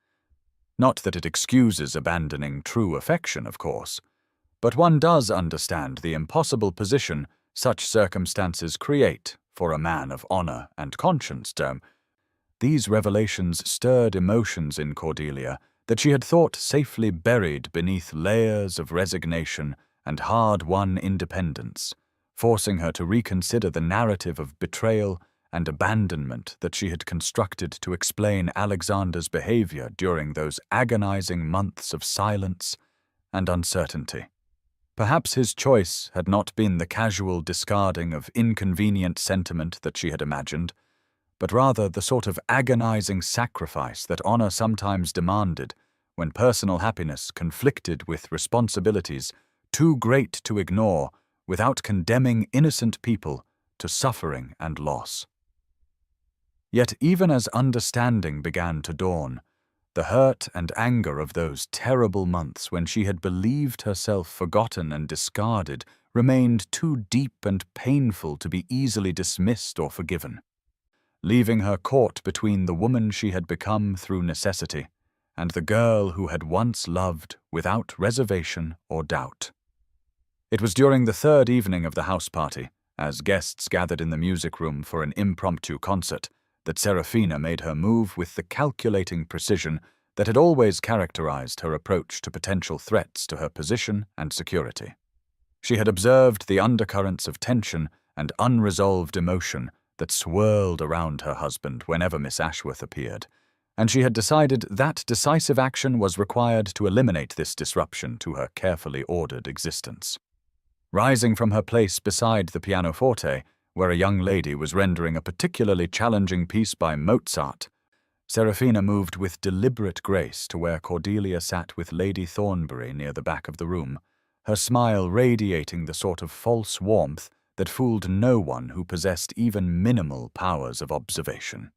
Not that it excuses abandoning true affection, of course, but one does understand the impossible position such circumstances create for a man of honor and conscience. These revelations stirred emotions in Cordelia that she had thought safely buried beneath layers of resignation and hard-won independence, forcing her to reconsider the narrative of betrayal and abandonment that she had constructed to explain Alexander's behavior during those agonizing months of silence and uncertainty. Perhaps his choice had not been the casual discarding of inconvenient sentiment that she had imagined, but rather the sort of agonizing sacrifice that honor sometimes demanded when personal happiness conflicted with responsibilities too great to ignore without condemning innocent people to suffering and loss. Yet even as understanding began to dawn, the hurt and anger of those terrible months when she had believed herself forgotten and discarded remained too deep and painful to be easily dismissed or forgiven, leaving her caught between the woman she had become through necessity and the girl who had once loved without reservation or doubt. It was during the third evening of the house party, as guests gathered in the music room for an impromptu concert, that Serafina made her move with the calculating precision that had always characterized her approach to potential threats to her position and security. She had observed the undercurrents of tension and unresolved emotion that swirled around her husband whenever Miss Ashworth appeared, and she had decided that decisive action was required to eliminate this disruption to her carefully ordered existence. Rising from her place beside the pianoforte, where a young lady was rendering a particularly challenging piece by Mozart, Serafina moved with deliberate grace to where Cordelia sat with Lady Thornbury near the back of the room, her smile radiating the sort of false warmth that fooled no one who possessed even minimal powers of observation.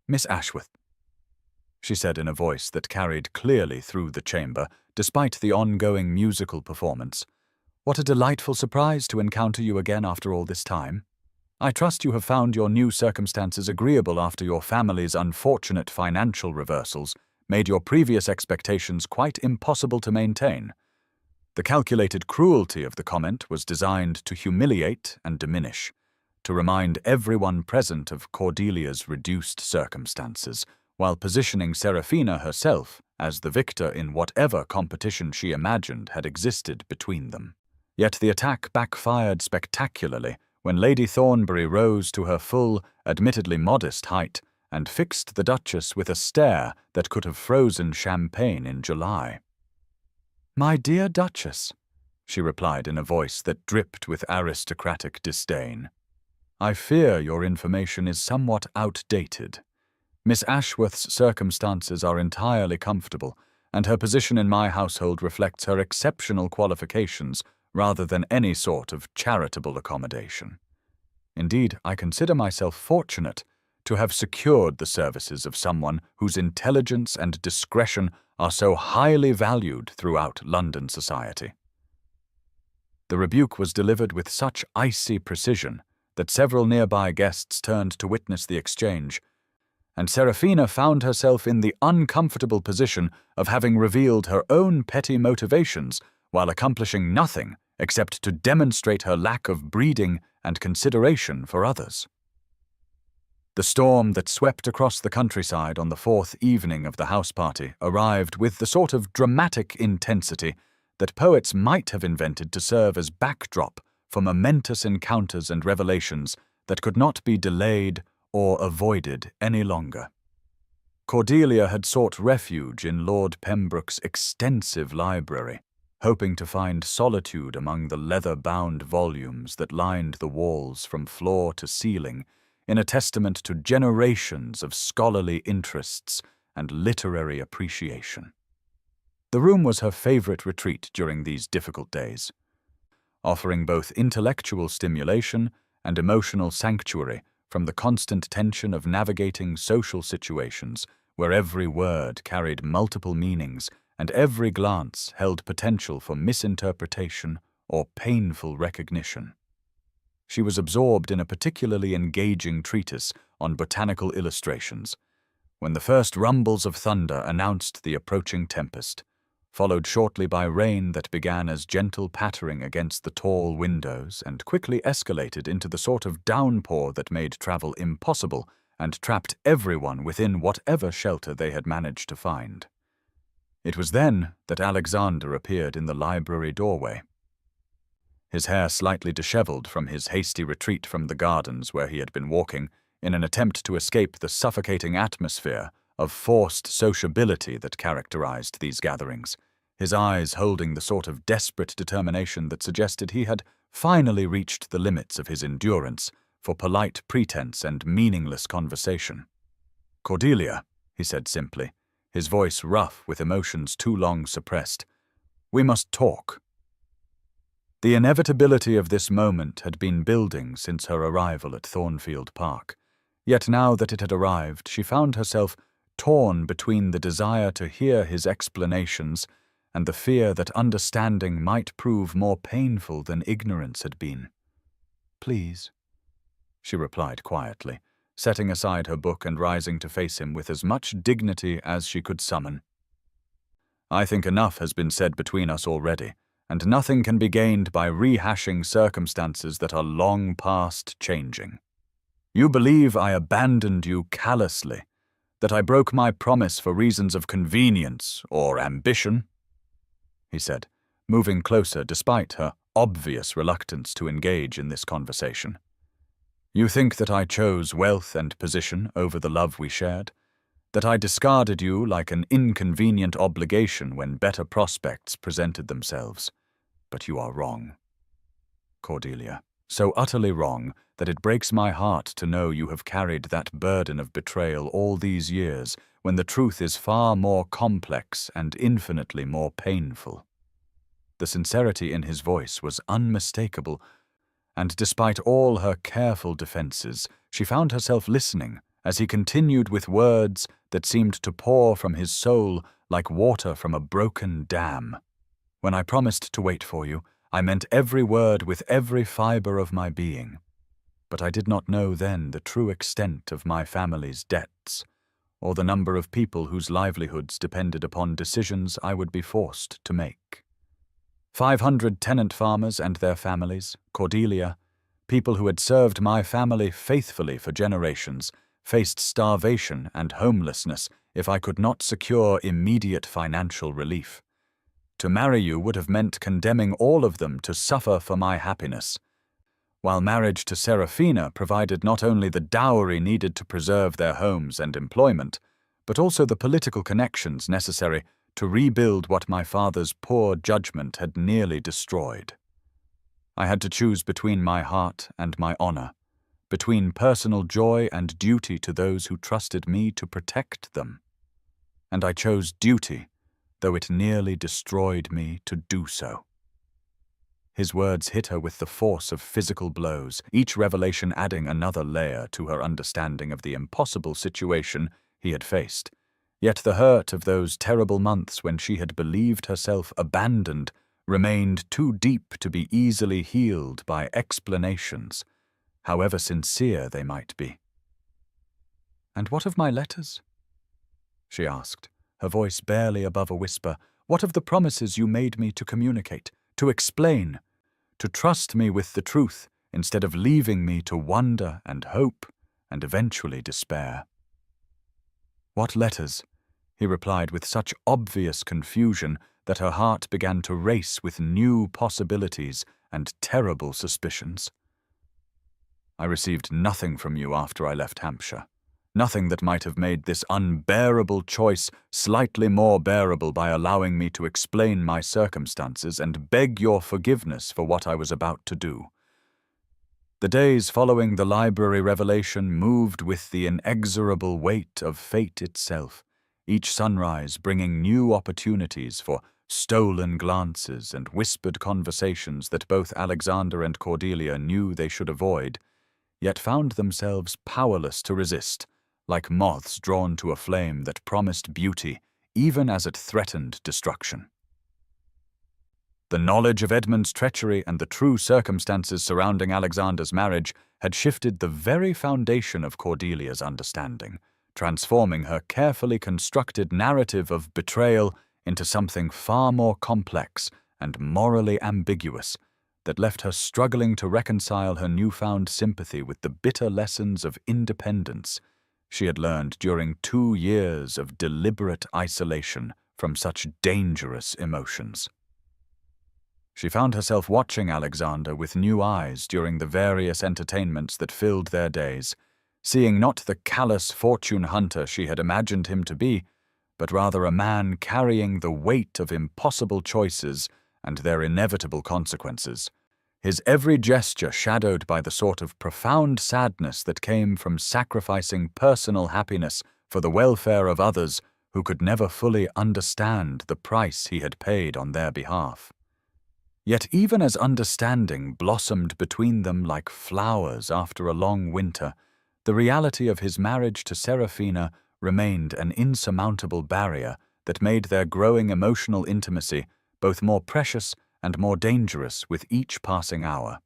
"Miss Ashworth," she said in a voice that carried clearly through the chamber, despite the ongoing musical performance, "what a delightful surprise to encounter you again after all this time. I trust you have found your new circumstances agreeable after your family's unfortunate financial reversals made your previous expectations quite impossible to maintain." The calculated cruelty of the comment was designed to humiliate and diminish, to remind everyone present of Cordelia's reduced circumstances, while positioning Serafina herself as the victor in whatever competition she imagined had existed between them. Yet the attack backfired spectacularly when Lady Thornbury rose to her full, admittedly modest height and fixed the Duchess with a stare that could have frozen champagne in July. "My dear Duchess," she replied in a voice that dripped with aristocratic disdain, "I fear your information is somewhat outdated. Miss Ashworth's circumstances are entirely comfortable, and her position in my household reflects her exceptional qualifications rather than any sort of charitable accommodation. Indeed, I consider myself fortunate to have secured the services of someone whose intelligence and discretion are so highly valued throughout London society." The rebuke was delivered with such icy precision that several nearby guests turned to witness the exchange, and Serafina found herself in the uncomfortable position of having revealed her own petty motivations while accomplishing nothing except to demonstrate her lack of breeding and consideration for others. The storm that swept across the countryside on the fourth evening of the house party arrived with the sort of dramatic intensity that poets might have invented to serve as backdrop for momentous encounters and revelations that could not be delayed or avoided any longer. Cordelia had sought refuge in Lord Pembroke's extensive library, hoping to find solitude among the leather-bound volumes that lined the walls from floor to ceiling, in a testament to generations of scholarly interests and literary appreciation. The room was her favorite retreat during these difficult days. offering both intellectual stimulation and emotional sanctuary from the constant tension of navigating social situations where every word carried multiple meanings and every glance held potential for misinterpretation or painful recognition. She was absorbed in a particularly engaging treatise on botanical illustrations, when the first rumbles of thunder announced the approaching tempest, followed shortly by rain that began as gentle pattering against the tall windows and quickly escalated into the sort of downpour that made travel impossible and trapped everyone within whatever shelter they had managed to find. It was then that Alexander appeared in the library doorway. His hair slightly disheveled from his hasty retreat from the gardens where he had been walking in an attempt to escape the suffocating atmosphere of forced sociability that characterized these gatherings, his eyes holding the sort of desperate determination that suggested he had finally reached the limits of his endurance for polite pretense and meaningless conversation. "Cordelia," he said simply, his voice rough with emotions too long suppressed, "we must talk." The inevitability of this moment had been building since her arrival at Thornfield Park, yet now that it had arrived, she found herself torn between the desire to hear his explanations and the fear that understanding might prove more painful than ignorance had been. "Please," she replied quietly, setting aside her book and rising to face him with as much dignity as she could summon. "I think enough has been said between us already, and nothing can be gained by rehashing circumstances that are long past changing. You believe I abandoned you callously, that I broke my promise for reasons of convenience or ambition," he said, moving closer despite her obvious reluctance to engage in this conversation. "You think that I chose wealth and position over the love we shared, that I discarded you like an inconvenient obligation when better prospects presented themselves. But you are wrong, Cordelia, so utterly wrong that it breaks my heart to know you have carried that burden of betrayal all these years when the truth is far more complex and infinitely more painful." The sincerity in his voice was unmistakable, and despite all her careful defenses, she found herself listening as he continued with words that seemed to pour from his soul like water from a broken dam. "When I promised to wait for you, I meant every word with every fiber of my being. But I did not know then the true extent of my family's debts, or the number of people whose livelihoods depended upon decisions I would be forced to make. 500 tenant farmers and their families, Cordelia, people who had served my family faithfully for generations, faced starvation and homelessness if I could not secure immediate financial relief. To marry you would have meant condemning all of them to suffer for my happiness, while marriage to Serafina provided not only the dowry needed to preserve their homes and employment, but also the political connections necessary to rebuild what my father's poor judgment had nearly destroyed. I had to choose between my heart and my honor, between personal joy and duty to those who trusted me to protect them. And I chose duty, though it nearly destroyed me to do so." His words hit her with the force of physical blows, each revelation adding another layer to her understanding of the impossible situation he had faced. Yet the hurt of those terrible months when she had believed herself abandoned remained too deep to be easily healed by explanations, however sincere they might be. "And what of my letters?" she asked, her voice barely above a whisper. "What of the promises you made me to communicate, to explain, to trust me with the truth instead of leaving me to wonder and hope and eventually despair?" "What letters?" he replied with such obvious confusion that her heart began to race with new possibilities and terrible suspicions. "I received nothing from you after I left Hampshire. Nothing that might have made this unbearable choice slightly more bearable by allowing me to explain my circumstances and beg your forgiveness for what I was about to do." The days following the library revelation moved with the inexorable weight of fate itself, each sunrise bringing new opportunities for stolen glances and whispered conversations that both Alexander and Cordelia knew they should avoid, yet found themselves powerless to resist, like moths drawn to a flame that promised beauty even as it threatened destruction. The knowledge of Edmund's treachery and the true circumstances surrounding Alexander's marriage had shifted the very foundation of Cordelia's understanding, transforming her carefully constructed narrative of betrayal into something far more complex and morally ambiguous that left her struggling to reconcile her newfound sympathy with the bitter lessons of independence she had learned during 2 years of deliberate isolation from such dangerous emotions. She found herself watching Alexander with new eyes during the various entertainments that filled their days, seeing not the callous fortune hunter she had imagined him to be, but rather a man carrying the weight of impossible choices and their inevitable consequences, his every gesture shadowed by the sort of profound sadness that came from sacrificing personal happiness for the welfare of others who could never fully understand the price he had paid on their behalf. Yet even as understanding blossomed between them like flowers after a long winter, the reality of his marriage to Seraphina remained an insurmountable barrier that made their growing emotional intimacy both more precious and more dangerous with each passing hour.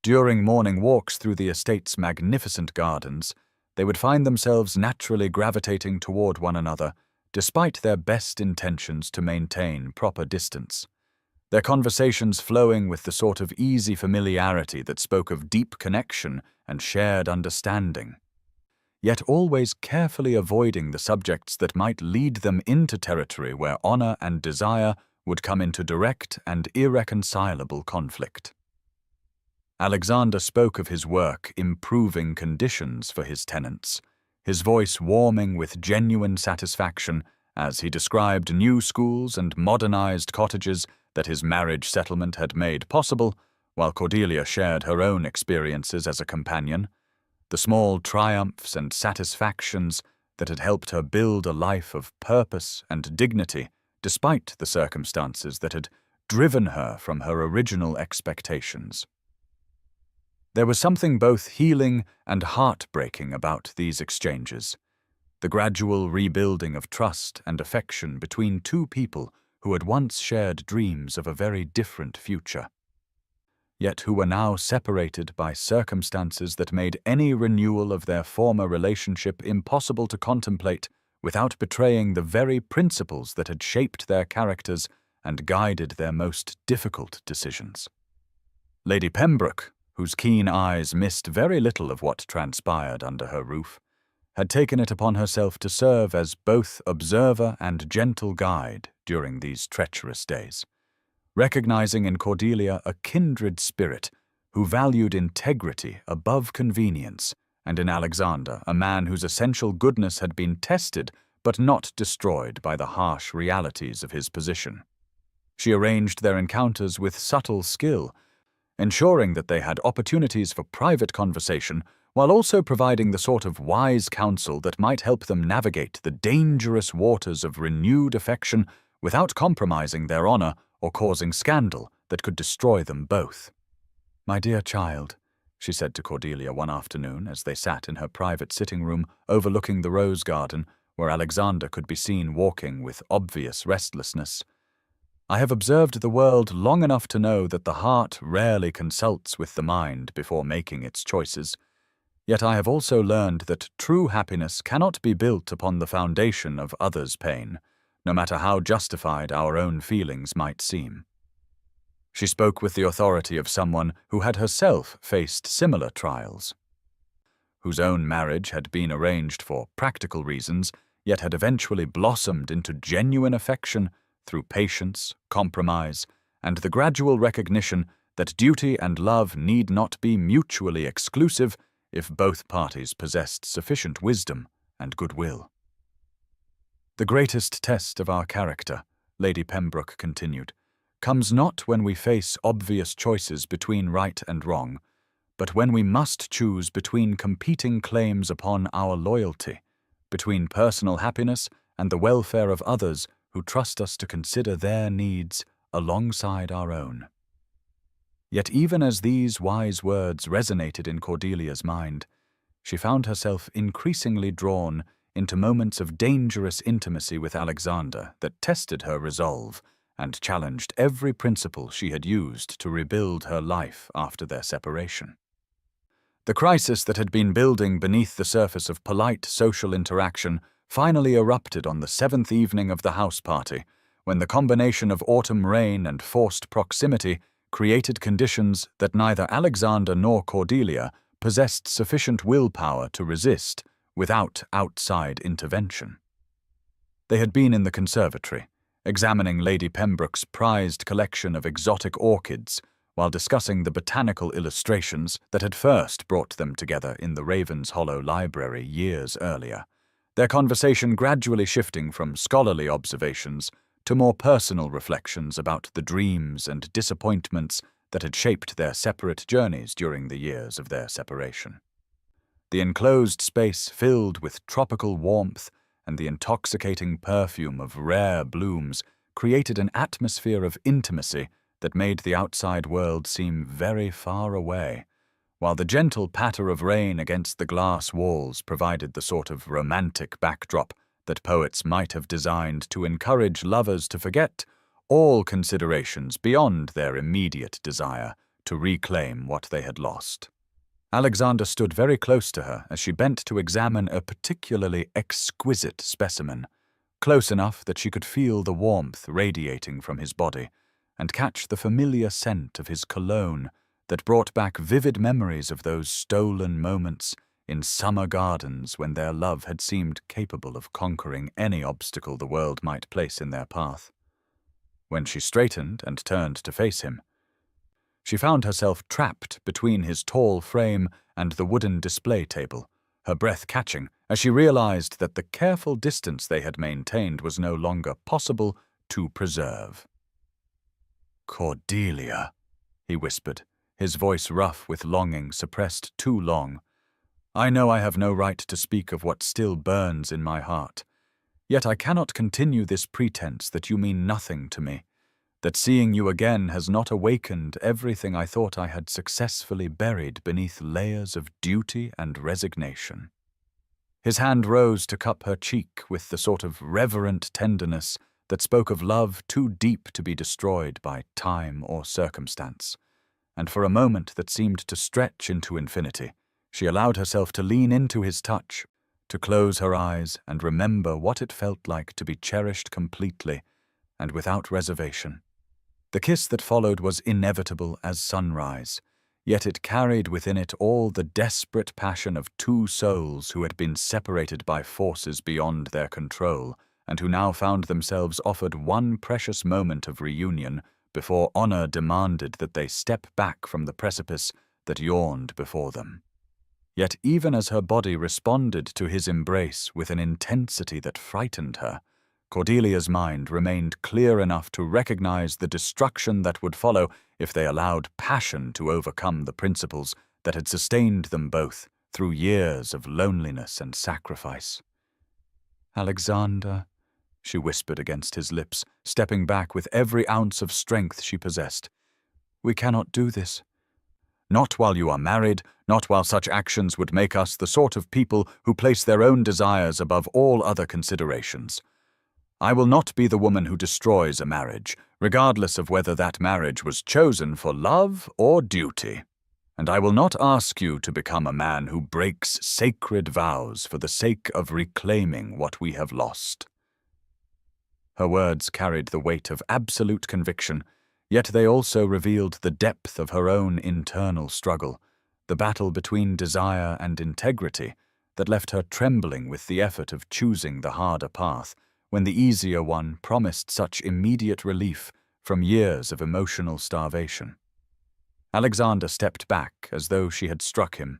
During morning walks through the estate's magnificent gardens, they would find themselves naturally gravitating toward one another, despite their best intentions to maintain proper distance, their conversations flowing with the sort of easy familiarity that spoke of deep connection and shared understanding, yet always carefully avoiding the subjects that might lead them into territory where honor and desire would come into direct and irreconcilable conflict. Alexander spoke of his work improving conditions for his tenants, his voice warming with genuine satisfaction as he described new schools and modernized cottages that his marriage settlement had made possible, while Cordelia shared her own experiences as a companion, the small triumphs and satisfactions that had helped her build a life of purpose and dignity despite the circumstances that had driven her from her original expectations. There was something both healing and heartbreaking about these exchanges, the gradual rebuilding of trust and affection between two people who had once shared dreams of a very different future, yet who were now separated by circumstances that made any renewal of their former relationship impossible to contemplate without betraying the very principles that had shaped their characters and guided their most difficult decisions. Lady Pembroke, whose keen eyes missed very little of what transpired under her roof, had taken it upon herself to serve as both observer and gentle guide during these treacherous days, recognizing in Cordelia a kindred spirit who valued integrity above convenience, and in Alexander a man whose essential goodness had been tested but not destroyed by the harsh realities of his position. She arranged their encounters with subtle skill, ensuring that they had opportunities for private conversation while also providing the sort of wise counsel that might help them navigate the dangerous waters of renewed affection without compromising their honor or causing scandal that could destroy them both. "My dear child," she said to Cordelia one afternoon as they sat in her private sitting room overlooking the rose garden where Alexander could be seen walking with obvious restlessness, "I have observed the world long enough to know that the heart rarely consults with the mind before making its choices. Yet I have also learned that true happiness cannot be built upon the foundation of others' pain, no matter how justified our own feelings might seem." She spoke with the authority of someone who had herself faced similar trials, whose own marriage had been arranged for practical reasons, yet had eventually blossomed into genuine affection through patience, compromise, and the gradual recognition that duty and love need not be mutually exclusive if both parties possessed sufficient wisdom and goodwill. "The greatest test of our character," Lady Pembroke continued, "comes not when we face obvious choices between right and wrong, but when we must choose between competing claims upon our loyalty, between personal happiness and the welfare of others who trust us to consider their needs alongside our own. Yet even as these wise words resonated in Cordelia's mind, she found herself increasingly drawn into moments of dangerous intimacy with Alexander that tested her resolve and challenged every principle she had used to rebuild her life after their separation. The crisis that had been building beneath the surface of polite social interaction finally erupted on the 7th evening of the house party, when the combination of autumn rain and forced proximity created conditions that neither Alexander nor Cordelia possessed sufficient willpower to resist without outside intervention. They had been in the conservatory, examining Lady Pembroke's prized collection of exotic orchids while discussing the botanical illustrations that had first brought them together in the Ravens Hollow Library years earlier, their conversation gradually shifting from scholarly observations to more personal reflections about the dreams and disappointments that had shaped their separate journeys during the years of their separation. The enclosed space filled with tropical warmth and the intoxicating perfume of rare blooms created an atmosphere of intimacy that made the outside world seem very far away, while the gentle patter of rain against the glass walls provided the sort of romantic backdrop that poets might have designed to encourage lovers to forget all considerations beyond their immediate desire to reclaim what they had lost. Alexander stood very close to her as she bent to examine a particularly exquisite specimen, close enough that she could feel the warmth radiating from his body and catch the familiar scent of his cologne that brought back vivid memories of those stolen moments in summer gardens when their love had seemed capable of conquering any obstacle the world might place in their path. When she straightened and turned to face him, she found herself trapped between his tall frame and the wooden display table, her breath catching as she realized that the careful distance they had maintained was no longer possible to preserve. "Cordelia," he whispered, his voice rough with longing suppressed too long. "I know I have no right to speak of what still burns in my heart, yet I cannot continue this pretense that you mean nothing to me, that seeing you again has not awakened everything I thought I had successfully buried beneath layers of duty and resignation." His hand rose to cup her cheek with the sort of reverent tenderness that spoke of love too deep to be destroyed by time or circumstance, and for a moment that seemed to stretch into infinity, she allowed herself to lean into his touch, to close her eyes and remember what it felt like to be cherished completely and without reservation. The kiss that followed was inevitable as sunrise, yet it carried within it all the desperate passion of two souls who had been separated by forces beyond their control and who now found themselves offered one precious moment of reunion before honor demanded that they step back from the precipice that yawned before them. Yet even as her body responded to his embrace with an intensity that frightened her, Cordelia's mind remained clear enough to recognize the destruction that would follow if they allowed passion to overcome the principles that had sustained them both through years of loneliness and sacrifice. "Alexander," she whispered against his lips, stepping back with every ounce of strength she possessed, "we cannot do this. Not while you are married, not while such actions would make us the sort of people who place their own desires above all other considerations. I will not be the woman who destroys a marriage, regardless of whether that marriage was chosen for love or duty. And I will not ask you to become a man who breaks sacred vows for the sake of reclaiming what we have lost." Her words carried the weight of absolute conviction, yet they also revealed the depth of her own internal struggle, the battle between desire and integrity that left her trembling with the effort of choosing the harder path, when the easier one promised such immediate relief from years of emotional starvation. Alexander stepped back as though she had struck him,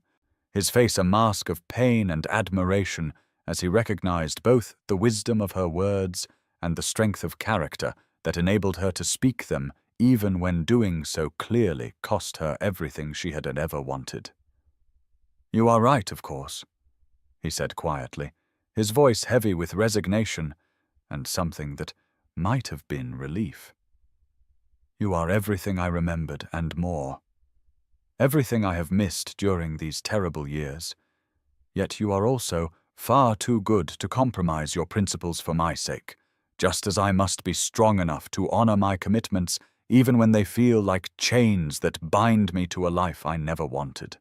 his face a mask of pain and admiration as he recognized both the wisdom of her words and the strength of character that enabled her to speak them even when doing so clearly cost her everything she had ever wanted. "You are right, of course," he said quietly, his voice heavy with resignation and something that might have been relief. "You are everything I remembered and more. Everything I have missed during these terrible years. Yet you are also far too good to compromise your principles for my sake, just as I must be strong enough to honor my commitments even when they feel like chains that bind me to a life I never wanted."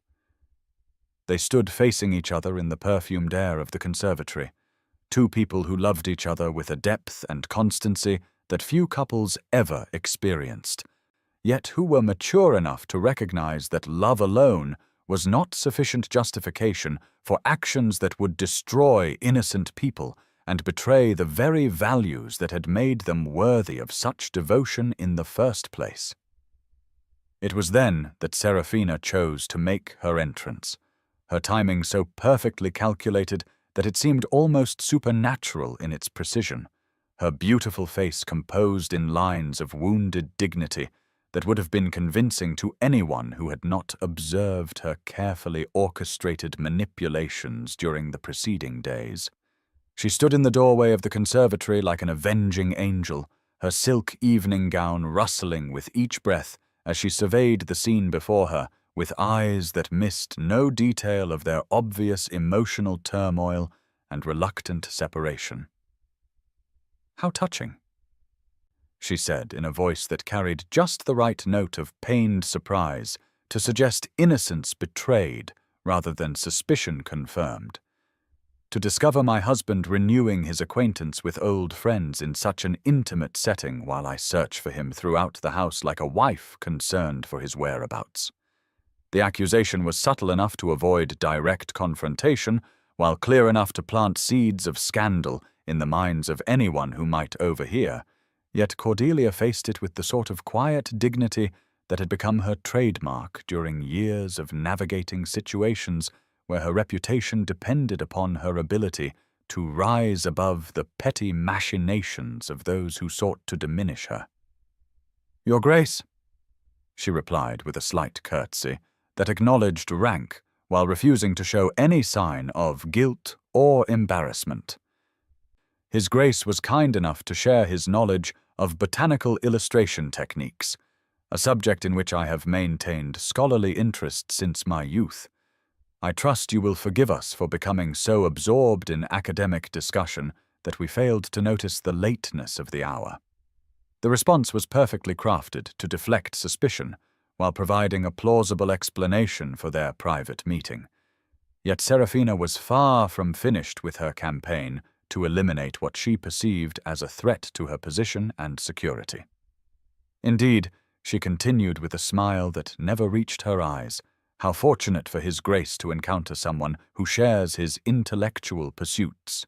They stood facing each other in the perfumed air of the conservatory, two people who loved each other with a depth and constancy that few couples ever experienced, yet who were mature enough to recognize that love alone was not sufficient justification for actions that would destroy innocent people and betray the very values that had made them worthy of such devotion in the first place. It was then that Serafina chose to make her entrance, her timing so perfectly calculated that it seemed almost supernatural in its precision, her beautiful face composed in lines of wounded dignity that would have been convincing to anyone who had not observed her carefully orchestrated manipulations during the preceding days. She stood in the doorway of the conservatory like an avenging angel, her silk evening gown rustling with each breath as she surveyed the scene before her with eyes that missed no detail of their obvious emotional turmoil and reluctant separation. "How touching," she said in a voice that carried just the right note of pained surprise to suggest innocence betrayed rather than suspicion confirmed. "To discover my husband renewing his acquaintance with old friends in such an intimate setting while I search for him throughout the house like a wife concerned for his whereabouts." The accusation was subtle enough to avoid direct confrontation, while clear enough to plant seeds of scandal in the minds of anyone who might overhear, yet Cordelia faced it with the sort of quiet dignity that had become her trademark during years of navigating situations where her reputation depended upon her ability to rise above the petty machinations of those who sought to diminish her. "Your Grace," she replied with a slight curtsy that acknowledged rank while refusing to show any sign of guilt or embarrassment. His Grace was kind enough to share his knowledge of botanical illustration techniques, a subject in which I have maintained scholarly interest since my youth. I trust you will forgive us for becoming so absorbed in academic discussion that we failed to notice the lateness of the hour." The response was perfectly crafted to deflect suspicion, while providing a plausible explanation for their private meeting. Yet Serafina was far from finished with her campaign to eliminate what she perceived as a threat to her position and security. Indeed, she continued with a smile that never reached her eyes, how fortunate for His Grace to encounter someone who shares his intellectual pursuits,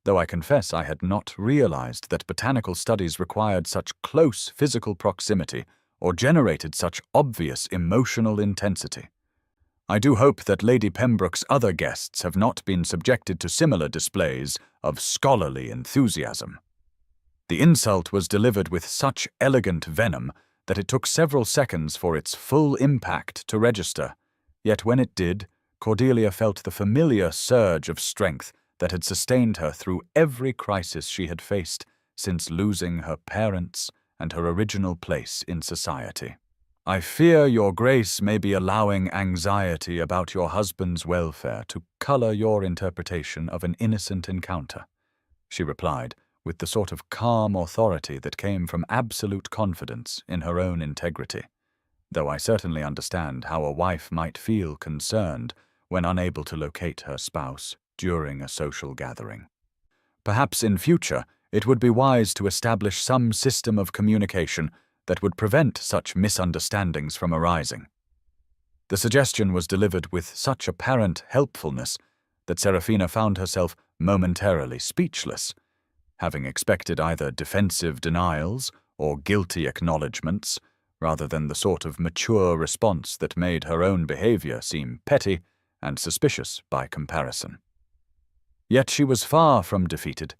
though I confess I had not realized that botanical studies required such close physical proximity or generated such obvious emotional intensity. I do hope that Lady Pembroke's other guests have not been subjected to similar displays of scholarly enthusiasm. The insult was delivered with such elegant venom that it took several seconds for its full impact to register, yet when it did, Cordelia felt the familiar surge of strength that had sustained her through every crisis she had faced since losing her parents and her original place in society. "I fear your Grace may be allowing anxiety about your husband's welfare to color your interpretation of an innocent encounter," she replied, with the sort of calm authority that came from absolute confidence in her own integrity, though I certainly understand how a wife might feel concerned when unable to locate her spouse during a social gathering. Perhaps in future it would be wise to establish some system of communication that would prevent such misunderstandings from arising. The suggestion was delivered with such apparent helpfulness that Serafina found herself momentarily speechless, having expected either defensive denials or guilty acknowledgments, rather than the sort of mature response that made her own behavior seem petty and suspicious by comparison. Yet she was far from defeated,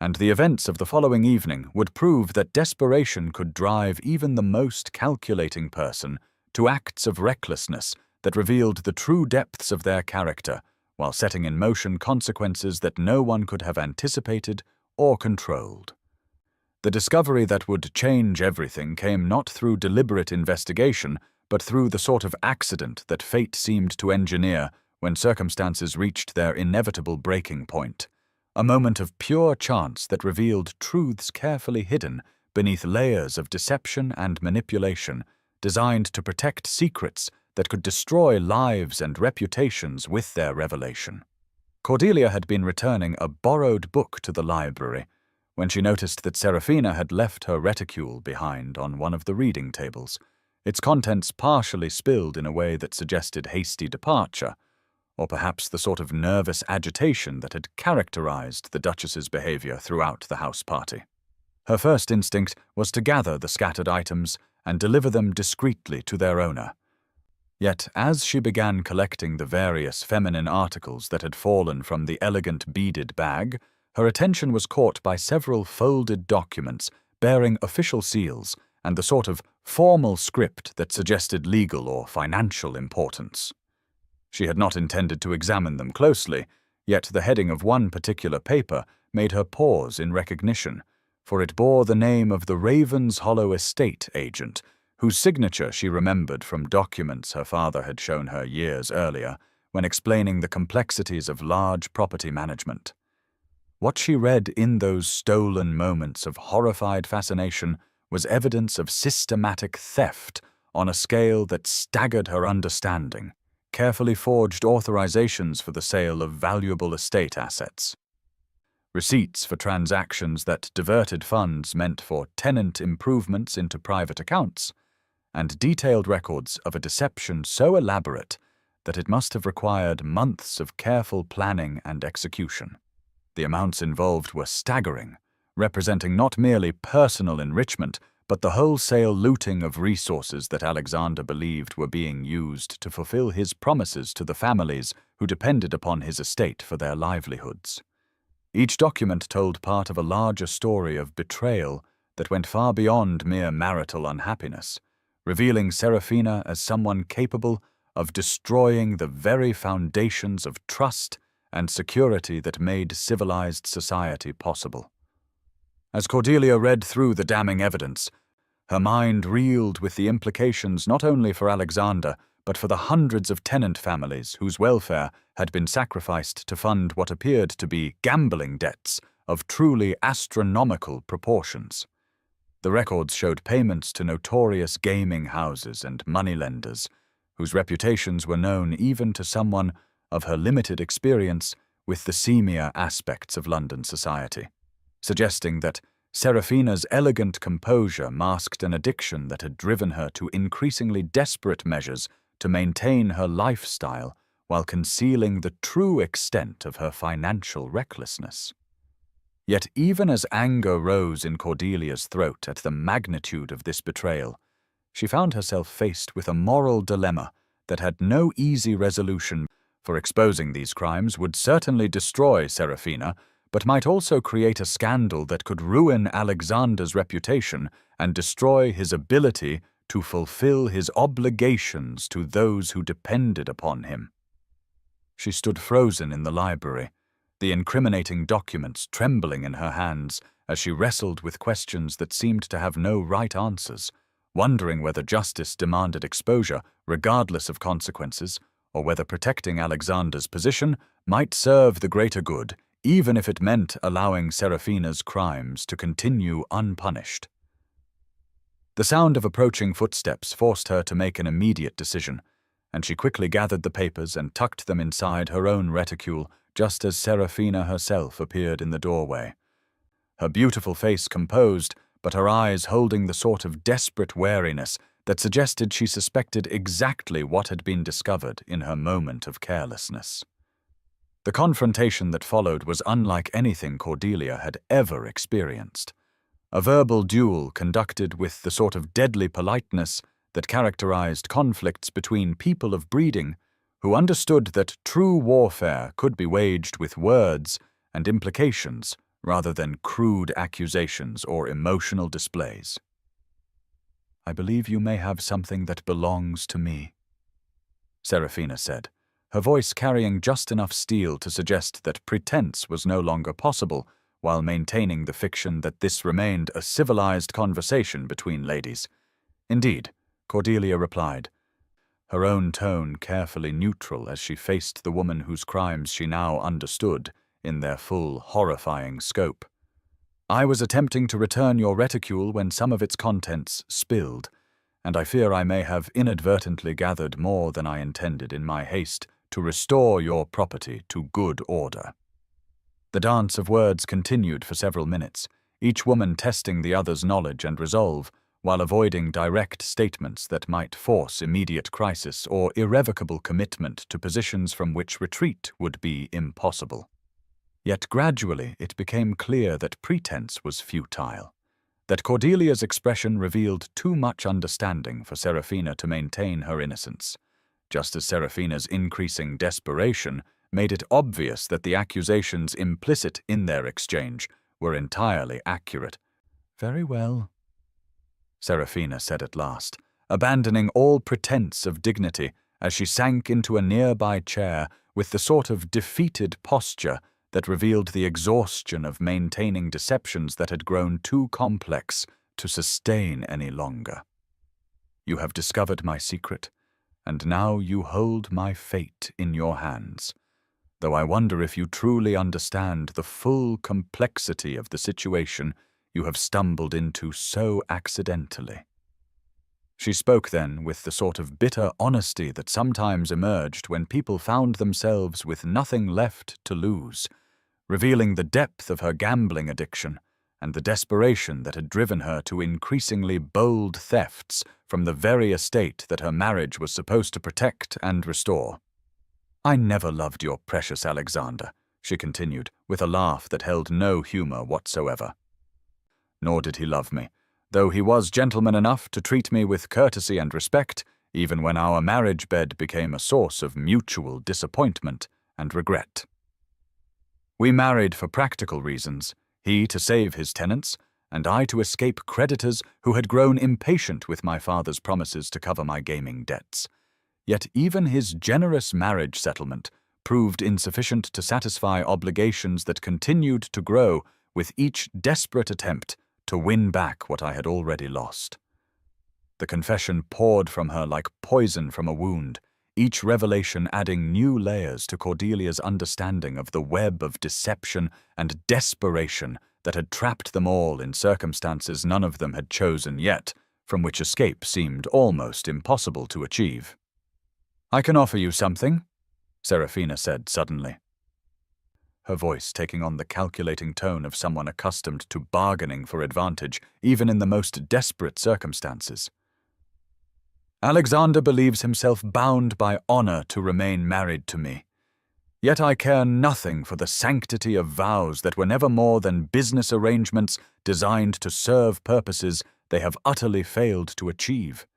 and the events of the following evening would prove that desperation could drive even the most calculating person to acts of recklessness that revealed the true depths of their character, while setting in motion consequences that no one could have anticipated or controlled. The discovery that would change everything came not through deliberate investigation, but through the sort of accident that fate seemed to engineer when circumstances reached their inevitable breaking point. A moment of pure chance that revealed truths carefully hidden beneath layers of deception and manipulation, designed to protect secrets that could destroy lives and reputations with their revelation. Cordelia had been returning a borrowed book to the library when she noticed that Serafina had left her reticule behind on one of the reading tables, its contents partially spilled in a way that suggested hasty departure, or perhaps the sort of nervous agitation that had characterized the Duchess's behavior throughout the house party. Her first instinct was to gather the scattered items and deliver them discreetly to their owner. Yet, as she began collecting the various feminine articles that had fallen from the elegant beaded bag, her attention was caught by several folded documents bearing official seals and the sort of formal script that suggested legal or financial importance. She had not intended to examine them closely, yet the heading of one particular paper made her pause in recognition, for it bore the name of the Ravens Hollow estate agent, whose signature she remembered from documents her father had shown her years earlier when explaining the complexities of large property management. What she read in those stolen moments of horrified fascination was evidence of systematic theft on a scale that staggered her understanding, carefully forged authorizations for the sale of valuable estate assets, receipts for transactions that diverted funds meant for tenant improvements into private accounts, and detailed records of a deception so elaborate that it must have required months of careful planning and execution. The amounts involved were staggering, representing not merely personal enrichment, but the wholesale looting of resources that Alexander believed were being used to fulfill his promises to the families who depended upon his estate for their livelihoods. Each document told part of a larger story of betrayal that went far beyond mere marital unhappiness, revealing Serafina as someone capable of destroying the very foundations of trust and security that made civilized society possible. As Cordelia read through the damning evidence, her mind reeled with the implications not only for Alexander, but for the hundreds of tenant families whose welfare had been sacrificed to fund what appeared to be gambling debts of truly astronomical proportions. The records showed payments to notorious gaming houses and moneylenders, whose reputations were known even to someone of her limited experience with the seamier aspects of London society, suggesting that Serafina's elegant composure masked an addiction that had driven her to increasingly desperate measures to maintain her lifestyle while concealing the true extent of her financial recklessness. Yet even as anger rose in Cordelia's throat at the magnitude of this betrayal, she found herself faced with a moral dilemma that had no easy resolution, for exposing these crimes would certainly destroy Serafina, but might also create a scandal that could ruin Alexander's reputation and destroy his ability to fulfill his obligations to those who depended upon him. She stood frozen in the library, the incriminating documents trembling in her hands as she wrestled with questions that seemed to have no right answers, wondering whether justice demanded exposure regardless of consequences, or whether protecting Alexander's position might serve the greater good, even if it meant allowing Serafina's crimes to continue unpunished. The sound of approaching footsteps forced her to make an immediate decision, and she quickly gathered the papers and tucked them inside her own reticule just as Serafina herself appeared in the doorway. Her beautiful face composed, but her eyes holding the sort of desperate wariness that suggested she suspected exactly what had been discovered in her moment of carelessness. The confrontation that followed was unlike anything Cordelia had ever experienced. A verbal duel conducted with the sort of deadly politeness that characterized conflicts between people of breeding who understood that true warfare could be waged with words and implications rather than crude accusations or emotional displays. "I believe you may have something that belongs to me," Serafina said, her voice carrying just enough steel to suggest that pretense was no longer possible while maintaining the fiction that this remained a civilized conversation between ladies. "Indeed," Cordelia replied, her own tone carefully neutral as she faced the woman whose crimes she now understood in their full, horrifying scope. "I was attempting to return your reticule when some of its contents spilled, and I fear I may have inadvertently gathered more than I intended in my haste to restore your property to good order." The dance of words continued for several minutes, each woman testing the other's knowledge and resolve, while avoiding direct statements that might force immediate crisis or irrevocable commitment to positions from which retreat would be impossible. Yet gradually it became clear that pretense was futile, that Cordelia's expression revealed too much understanding for Serafina to maintain her innocence, just as Serafina's increasing desperation made it obvious that the accusations implicit in their exchange were entirely accurate. "Very well," Serafina said at last, abandoning all pretense of dignity as she sank into a nearby chair with the sort of defeated posture that revealed the exhaustion of maintaining deceptions that had grown too complex to sustain any longer. "You have discovered my secret, and now you hold my fate in your hands, though I wonder if you truly understand the full complexity of the situation you have stumbled into so accidentally." She spoke then with the sort of bitter honesty that sometimes emerged when people found themselves with nothing left to lose, revealing the depth of her gambling addiction and the desperation that had driven her to increasingly bold thefts from the very estate that her marriage was supposed to protect and restore. "I never loved your precious Alexander," she continued, with a laugh that held no humor whatsoever. "Nor did he love me, though he was gentleman enough to treat me with courtesy and respect, even when our marriage bed became a source of mutual disappointment and regret. We married for practical reasons, he to save his tenants, and I to escape creditors who had grown impatient with my father's promises to cover my gaming debts. Yet even his generous marriage settlement proved insufficient to satisfy obligations that continued to grow with each desperate attempt to win back what I had already lost." The confession poured from her like poison from a wound, each revelation adding new layers to Cordelia's understanding of the web of deception and desperation that had trapped them all in circumstances none of them had chosen yet, from which escape seemed almost impossible to achieve. "I can offer you something," Serafina said suddenly, her voice taking on the calculating tone of someone accustomed to bargaining for advantage, even in the most desperate circumstances. "Alexander believes himself bound by honor to remain married to me. Yet I care nothing for the sanctity of vows that were never more than business arrangements designed to serve purposes they have utterly failed to achieve.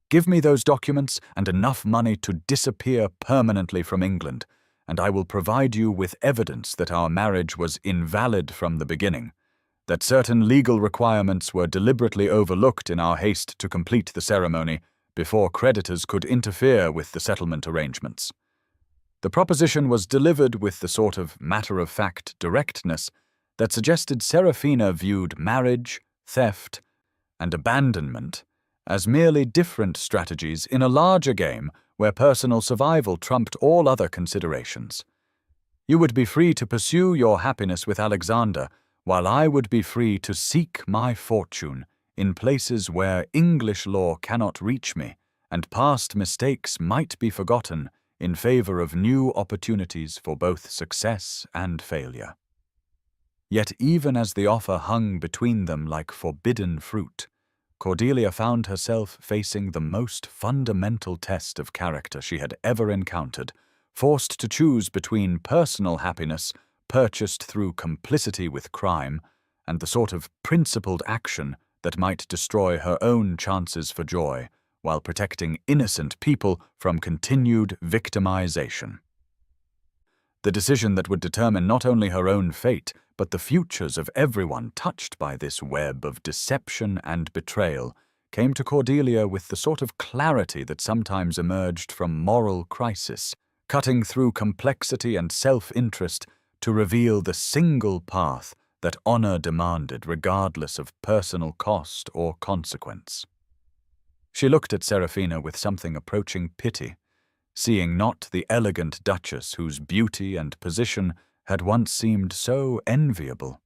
Give me those documents and enough money to disappear permanently from England, and I will provide you with evidence that our marriage was invalid from the beginning, that certain legal requirements were deliberately overlooked in our haste to complete the ceremony before creditors could interfere with the settlement arrangements." The proposition was delivered with the sort of matter-of-fact directness that suggested Serafina viewed marriage, theft, and abandonment as merely different strategies in a larger game where personal survival trumped all other considerations. "You would be free to pursue your happiness with Alexander, while I would be free to seek my fortune in places where English law cannot reach me, and past mistakes might be forgotten in favor of new opportunities for both success and failure." Yet even as the offer hung between them like forbidden fruit, Cordelia found herself facing the most fundamental test of character she had ever encountered, forced to choose between personal happiness, purchased through complicity with crime, and the sort of principled action that might destroy her own chances for joy, while protecting innocent people from continued victimization. The decision that would determine not only her own fate, but the futures of everyone touched by this web of deception and betrayal came to Cordelia with the sort of clarity that sometimes emerged from moral crisis, cutting through complexity and self-interest to reveal the single path that honor demanded regardless of personal cost or consequence. She looked at Serafina with something approaching pity, seeing not the elegant duchess whose beauty and position had once seemed so enviable,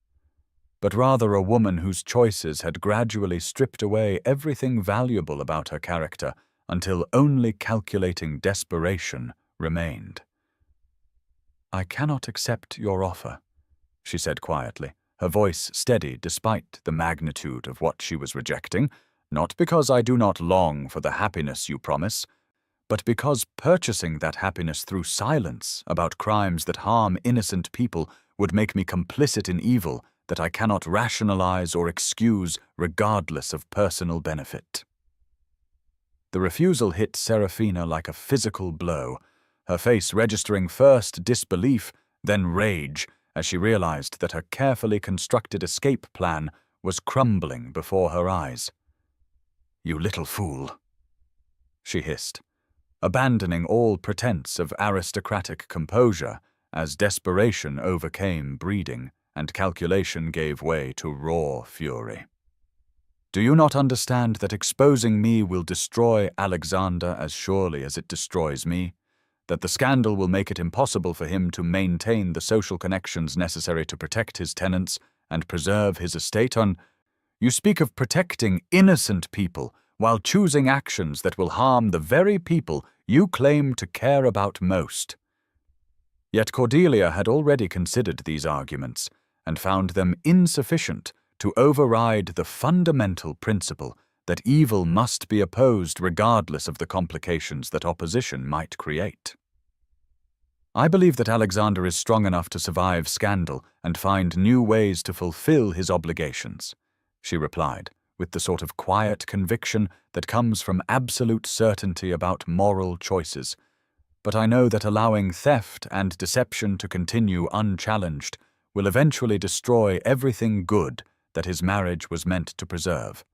but rather a woman whose choices had gradually stripped away everything valuable about her character until only calculating desperation remained. "I cannot accept your offer," she said quietly, her voice steady despite the magnitude of what she was rejecting, "not because I do not long for the happiness you promise, but because purchasing that happiness through silence about crimes that harm innocent people would make me complicit in evil that I cannot rationalize or excuse regardless of personal benefit." The refusal hit Serafina like a physical blow, her face registering first disbelief, then rage, as she realized that her carefully constructed escape plan was crumbling before her eyes. "You little fool," she hissed, abandoning all pretense of aristocratic composure as desperation overcame breeding and calculation gave way to raw fury. "Do you not understand that exposing me will destroy Alexander as surely as it destroys me? That the scandal will make it impossible for him to maintain the social connections necessary to protect his tenants and preserve his estate on? You speak of protecting innocent people while choosing actions that will harm the very people you claim to care about most." Yet Cordelia had already considered these arguments and found them insufficient to override the fundamental principle that evil must be opposed regardless of the complications that opposition might create. "I believe that Alexander is strong enough to survive scandal and find new ways to fulfill his obligations," she replied, with the sort of quiet conviction that comes from absolute certainty about moral choices. "But I know that allowing theft and deception to continue unchallenged will eventually destroy everything good that his marriage was meant to preserve.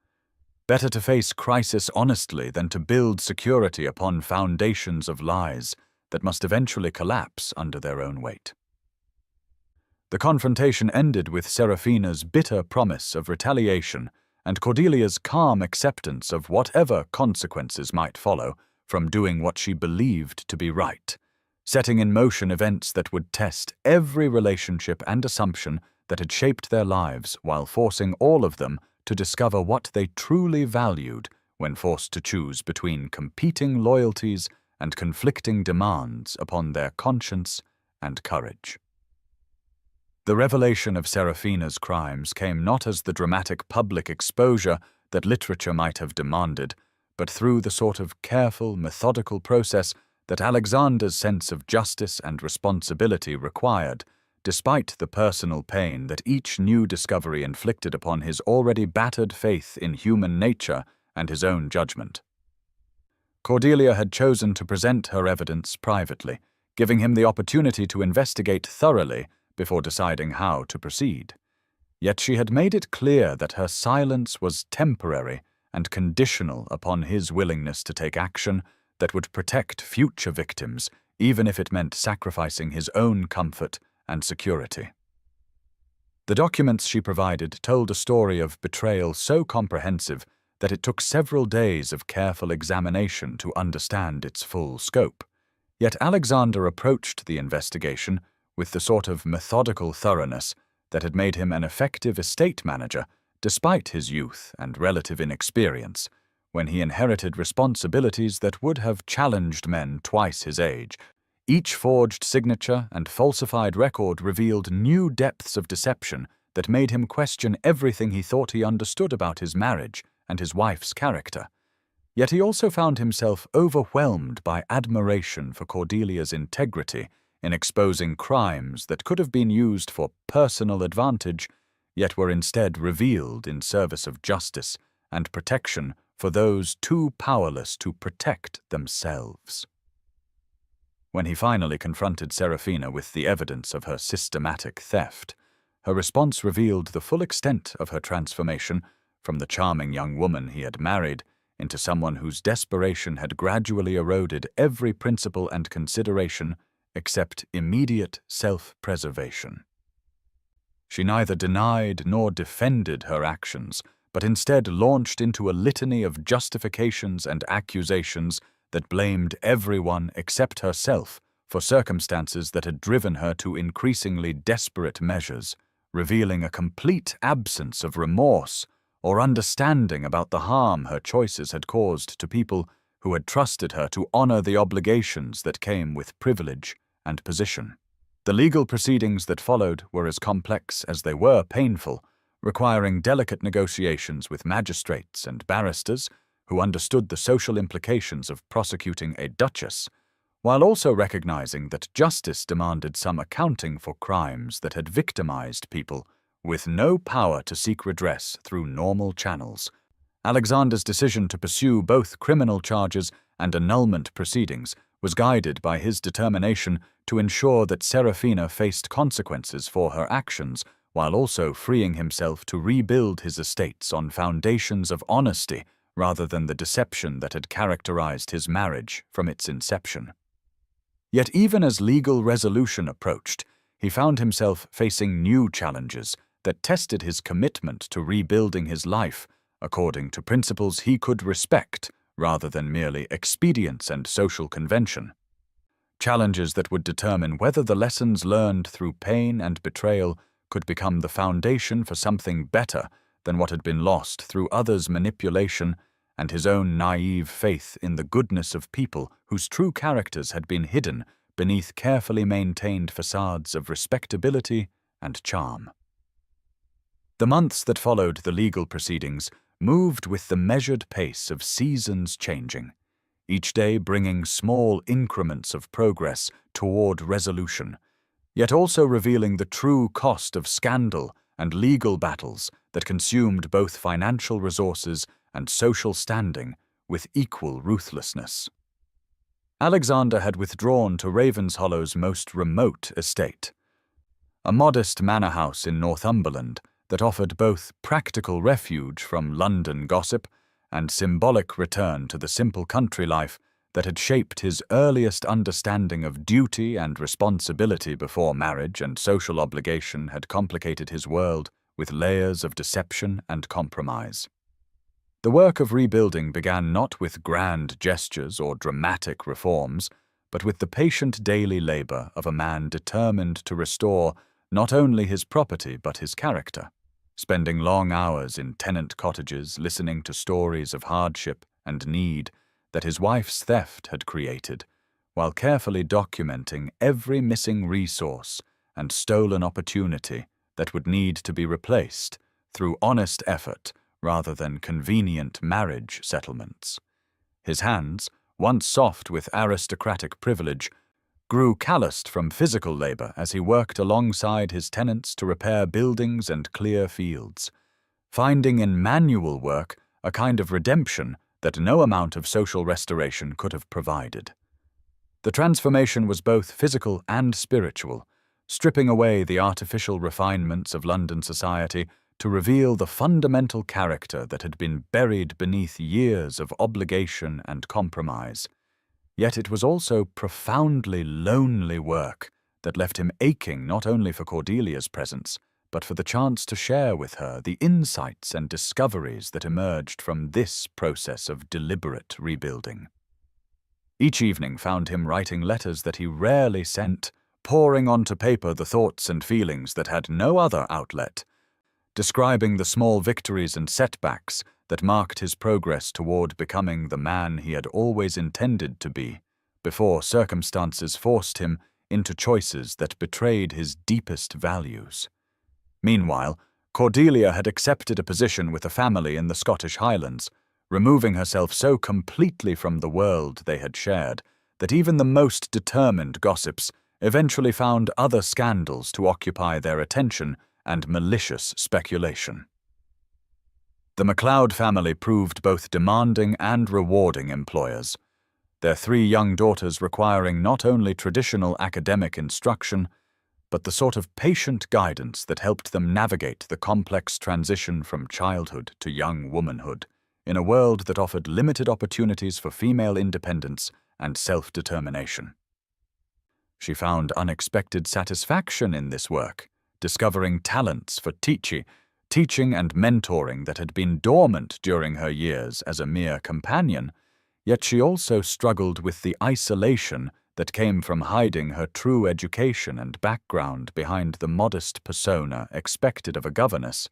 Better to face crisis honestly than to build security upon foundations of lies that must eventually collapse under their own weight." The confrontation ended with Serafina's bitter promise of retaliation and Cordelia's calm acceptance of whatever consequences might follow from doing what she believed to be right, setting in motion events that would test every relationship and assumption that had shaped their lives while forcing all of them to discover what they truly valued when forced to choose between competing loyalties and conflicting demands upon their conscience and courage. The revelation of Serafina's crimes came not as the dramatic public exposure that literature might have demanded, but through the sort of careful, methodical process that Alexander's sense of justice and responsibility required, despite the personal pain that each new discovery inflicted upon his already battered faith in human nature and his own judgment. Cordelia had chosen to present her evidence privately, giving him the opportunity to investigate thoroughly before deciding how to proceed. Yet she had made it clear that her silence was temporary and conditional upon his willingness to take action that would protect future victims, even if it meant sacrificing his own comfort and security. The documents she provided told a story of betrayal so comprehensive that it took several days of careful examination to understand its full scope. Yet Alexander approached the investigation with the sort of methodical thoroughness that had made him an effective estate manager despite his youth and relative inexperience, when he inherited responsibilities that would have challenged men twice his age. Each forged signature and falsified record revealed new depths of deception that made him question everything he thought he understood about his marriage and his wife's character. Yet he also found himself overwhelmed by admiration for Cordelia's integrity in exposing crimes that could have been used for personal advantage, yet were instead revealed in service of justice and protection for those too powerless to protect themselves. When he finally confronted Serafina with the evidence of her systematic theft, her response revealed the full extent of her transformation from the charming young woman he had married into someone whose desperation had gradually eroded every principle and consideration except immediate self-preservation. She neither denied nor defended her actions, but instead launched into a litany of justifications and accusations that blamed everyone except herself for circumstances that had driven her to increasingly desperate measures, revealing a complete absence of remorse or understanding about the harm her choices had caused to people who had trusted her to honor the obligations that came with privilege and position. The legal proceedings that followed were as complex as they were painful, requiring delicate negotiations with magistrates and barristers who understood the social implications of prosecuting a duchess, while also recognizing that justice demanded some accounting for crimes that had victimized people with no power to seek redress through normal channels. Alexander's decision to pursue both criminal charges and annulment proceedings was guided by his determination to ensure that Serafina faced consequences for her actions, while also freeing himself to rebuild his estates on foundations of honesty rather than the deception that had characterized his marriage from its inception. Yet even as legal resolution approached, he found himself facing new challenges that tested his commitment to rebuilding his life according to principles he could respect rather than merely expedience and social convention. Challenges that would determine whether the lessons learned through pain and betrayal could become the foundation for something better than what had been lost through others' manipulation and his own naive faith in the goodness of people whose true characters had been hidden beneath carefully maintained facades of respectability and charm. The months that followed the legal proceedings moved with the measured pace of seasons changing, each day bringing small increments of progress toward resolution, yet also revealing the true cost of scandal and legal battles that consumed both financial resources and social standing with equal ruthlessness. Alexander had withdrawn to Ravenshollow's most remote estate, a modest manor house in Northumberland that offered both practical refuge from London gossip and symbolic return to the simple country life that had shaped his earliest understanding of duty and responsibility before marriage and social obligation had complicated his world with layers of deception and compromise. The work of rebuilding began not with grand gestures or dramatic reforms, but with the patient daily labor of a man determined to restore not only his property but his character, spending long hours in tenant cottages listening to stories of hardship and need that his wife's theft had created, while carefully documenting every missing resource and stolen opportunity that would need to be replaced through honest effort rather than convenient marriage settlements. His hands, once soft with aristocratic privilege, grew calloused from physical labor as he worked alongside his tenants to repair buildings and clear fields, finding in manual work a kind of redemption that no amount of social restoration could have provided. The transformation was both physical and spiritual, stripping away the artificial refinements of London society to reveal the fundamental character that had been buried beneath years of obligation and compromise. Yet it was also profoundly lonely work that left him aching not only for Cordelia's presence, but for the chance to share with her the insights and discoveries that emerged from this process of deliberate rebuilding. Each evening found him writing letters that he rarely sent, pouring onto paper the thoughts and feelings that had no other outlet, describing the small victories and setbacks that marked his progress toward becoming the man he had always intended to be, before circumstances forced him into choices that betrayed his deepest values. Meanwhile, Cordelia had accepted a position with a family in the Scottish Highlands, removing herself so completely from the world they had shared that even the most determined gossips eventually found other scandals to occupy their attention and malicious speculation. The MacLeod family proved both demanding and rewarding employers, their 3 young daughters requiring not only traditional academic instruction, but the sort of patient guidance that helped them navigate the complex transition from childhood to young womanhood, in a world that offered limited opportunities for female independence and self-determination. She found unexpected satisfaction in this work, discovering talents for teaching and mentoring that had been dormant during her years as a mere companion, yet she also struggled with the isolation that came from hiding her true education and background behind the modest persona expected of a governess,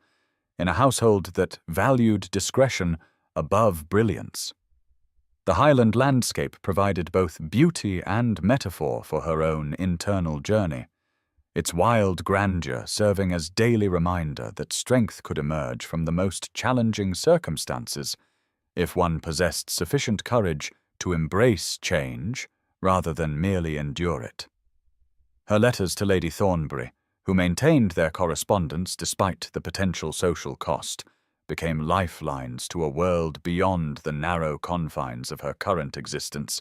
in a household that valued discretion above brilliance. The Highland landscape provided both beauty and metaphor for her own internal journey, its wild grandeur serving as daily reminder that strength could emerge from the most challenging circumstances if one possessed sufficient courage to embrace change rather than merely endure it. Her letters to Lady Thornbury, who maintained their correspondence despite the potential social cost, became lifelines to a world beyond the narrow confines of her current existence.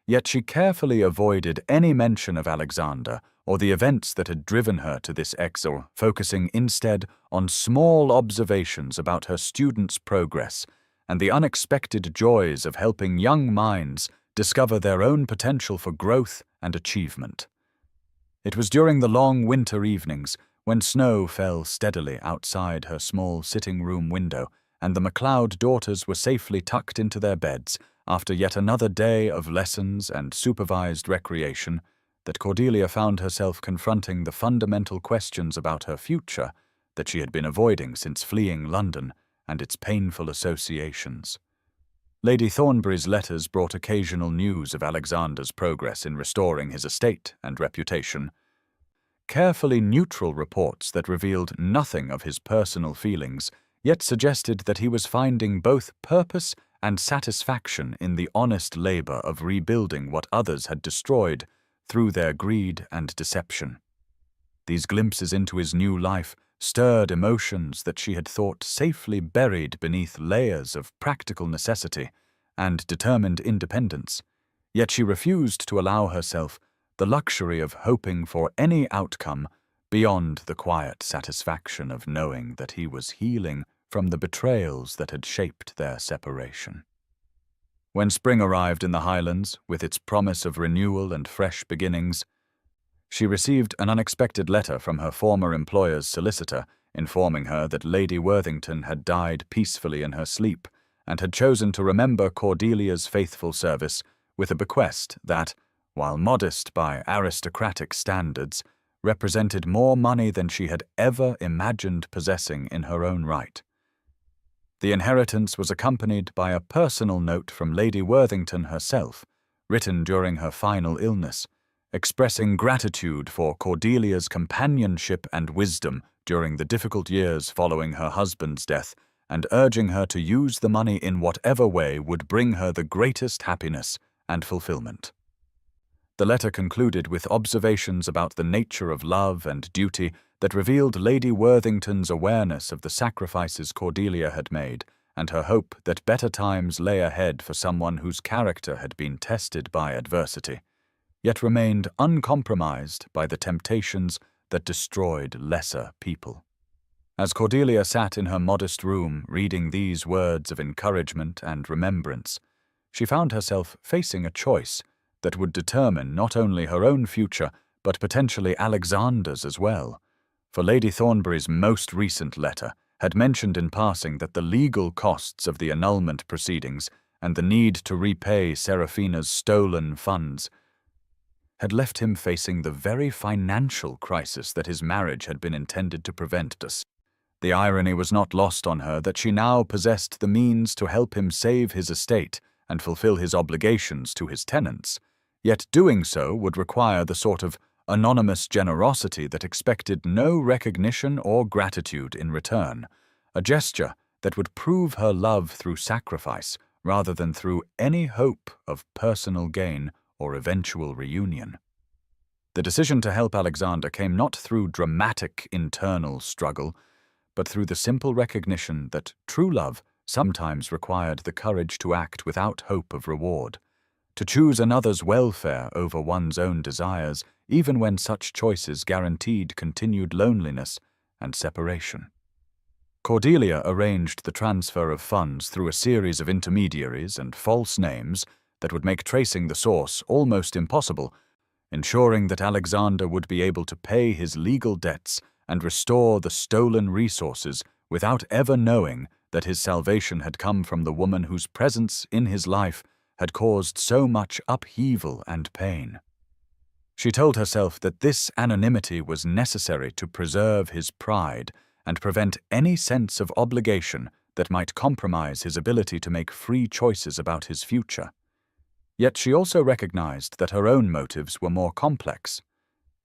Yet she carefully avoided any mention of Alexander or the events that had driven her to this exile, focusing instead on small observations about her students' progress and the unexpected joys of helping young minds discover their own potential for growth and achievement. It was during the long winter evenings, when snow fell steadily outside her small sitting-room window and the MacLeod daughters were safely tucked into their beds after yet another day of lessons and supervised recreation, that Cordelia found herself confronting the fundamental questions about her future that she had been avoiding since fleeing London and its painful associations. Lady Thornbury's letters brought occasional news of Alexander's progress in restoring his estate and reputation, carefully neutral reports that revealed nothing of his personal feelings, yet suggested that he was finding both purpose and satisfaction in the honest labor of rebuilding what others had destroyed through their greed and deception. These glimpses into his new life stirred emotions that she had thought safely buried beneath layers of practical necessity and determined independence, yet she refused to allow herself the luxury of hoping for any outcome beyond the quiet satisfaction of knowing that he was healing from the betrayals that had shaped their separation. When spring arrived in the Highlands, with its promise of renewal and fresh beginnings, she received an unexpected letter from her former employer's solicitor informing her that Lady Worthington had died peacefully in her sleep and had chosen to remember Cordelia's faithful service with a bequest that, while modest by aristocratic standards, represented more money than she had ever imagined possessing in her own right. The inheritance was accompanied by a personal note from Lady Worthington herself, written during her final illness, expressing gratitude for Cordelia's companionship and wisdom during the difficult years following her husband's death, and urging her to use the money in whatever way would bring her the greatest happiness and fulfillment. The letter concluded with observations about the nature of love and duty that revealed Lady Worthington's awareness of the sacrifices Cordelia had made and her hope that better times lay ahead for someone whose character had been tested by adversity, yet remained uncompromised by the temptations that destroyed lesser people. As Cordelia sat in her modest room reading these words of encouragement and remembrance, she found herself facing a choice that would determine not only her own future, but potentially Alexander's as well. For Lady Thornbury's most recent letter had mentioned in passing that the legal costs of the annulment proceedings and the need to repay Seraphina's stolen funds had left him facing the very financial crisis that his marriage had been intended to prevent. The irony was not lost on her that she now possessed the means to help him save his estate and fulfill his obligations to his tenants, yet doing so would require the sort of anonymous generosity that expected no recognition or gratitude in return, a gesture that would prove her love through sacrifice rather than through any hope of personal gain or eventual reunion. The decision to help Alexander came not through dramatic internal struggle, but through the simple recognition that true love sometimes required the courage to act without hope of reward, to choose another's welfare over one's own desires, even when such choices guaranteed continued loneliness and separation. Cordelia arranged the transfer of funds through a series of intermediaries and false names that would make tracing the source almost impossible, ensuring that Alexander would be able to pay his legal debts and restore the stolen resources without ever knowing that his salvation had come from the woman whose presence in his life had caused so much upheaval and pain. She told herself that this anonymity was necessary to preserve his pride and prevent any sense of obligation that might compromise his ability to make free choices about his future. Yet she also recognized that her own motives were more complex,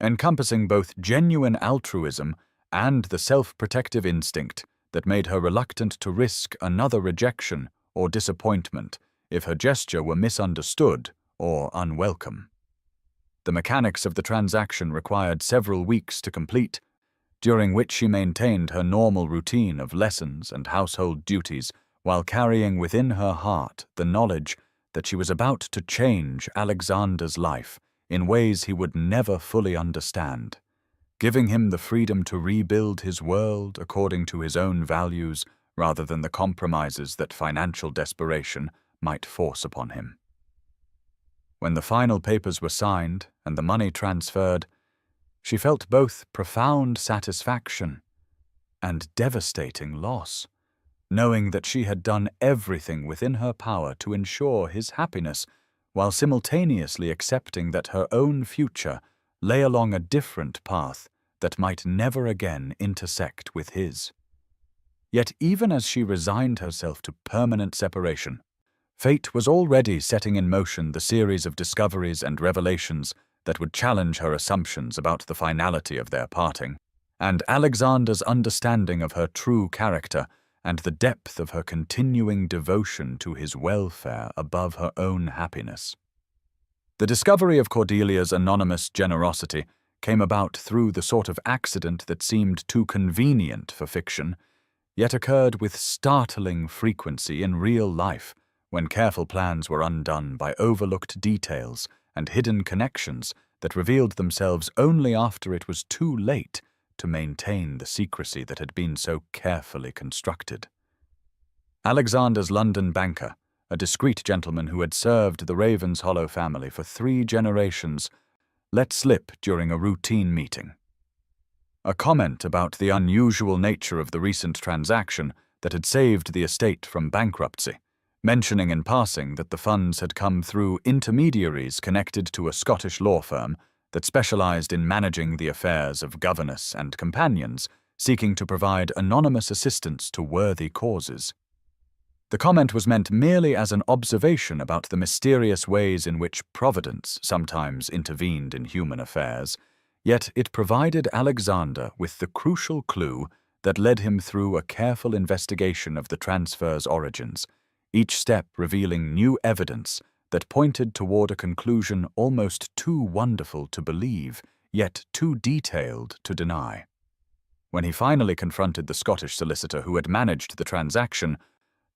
encompassing both genuine altruism and the self-protective instinct that made her reluctant to risk another rejection or disappointment if her gesture were misunderstood or unwelcome. The mechanics of the transaction required several weeks to complete, during which she maintained her normal routine of lessons and household duties while carrying within her heart the knowledge that she was about to change Alexander's life in ways he would never fully understand, giving him the freedom to rebuild his world according to his own values rather than the compromises that financial desperation might force upon him. When the final papers were signed and the money transferred, she felt both profound satisfaction and devastating loss, knowing that she had done everything within her power to ensure his happiness, while simultaneously accepting that her own future lay along a different path that might never again intersect with his. Yet even as she resigned herself to permanent separation, fate was already setting in motion the series of discoveries and revelations that would challenge her assumptions about the finality of their parting, and Alexander's understanding of her true character and the depth of her continuing devotion to his welfare above her own happiness. The discovery of Cordelia's anonymous generosity came about through the sort of accident that seemed too convenient for fiction, yet occurred with startling frequency in real life when careful plans were undone by overlooked details and hidden connections that revealed themselves only after it was too late to maintain the secrecy that had been so carefully constructed. Alexander's London banker, a discreet gentleman who had served the Ravenshollow family for 3 generations, let slip during a routine meeting a comment about the unusual nature of the recent transaction that had saved the estate from bankruptcy, mentioning in passing that the funds had come through intermediaries connected to a Scottish law firm that specialized in managing the affairs of governess and companions, seeking to provide anonymous assistance to worthy causes. The comment was meant merely as an observation about the mysterious ways in which Providence sometimes intervened in human affairs, yet it provided Alexander with the crucial clue that led him through a careful investigation of the transfer's origins, each step revealing new evidence that pointed toward a conclusion almost too wonderful to believe, yet too detailed to deny. When he finally confronted the Scottish solicitor who had managed the transaction,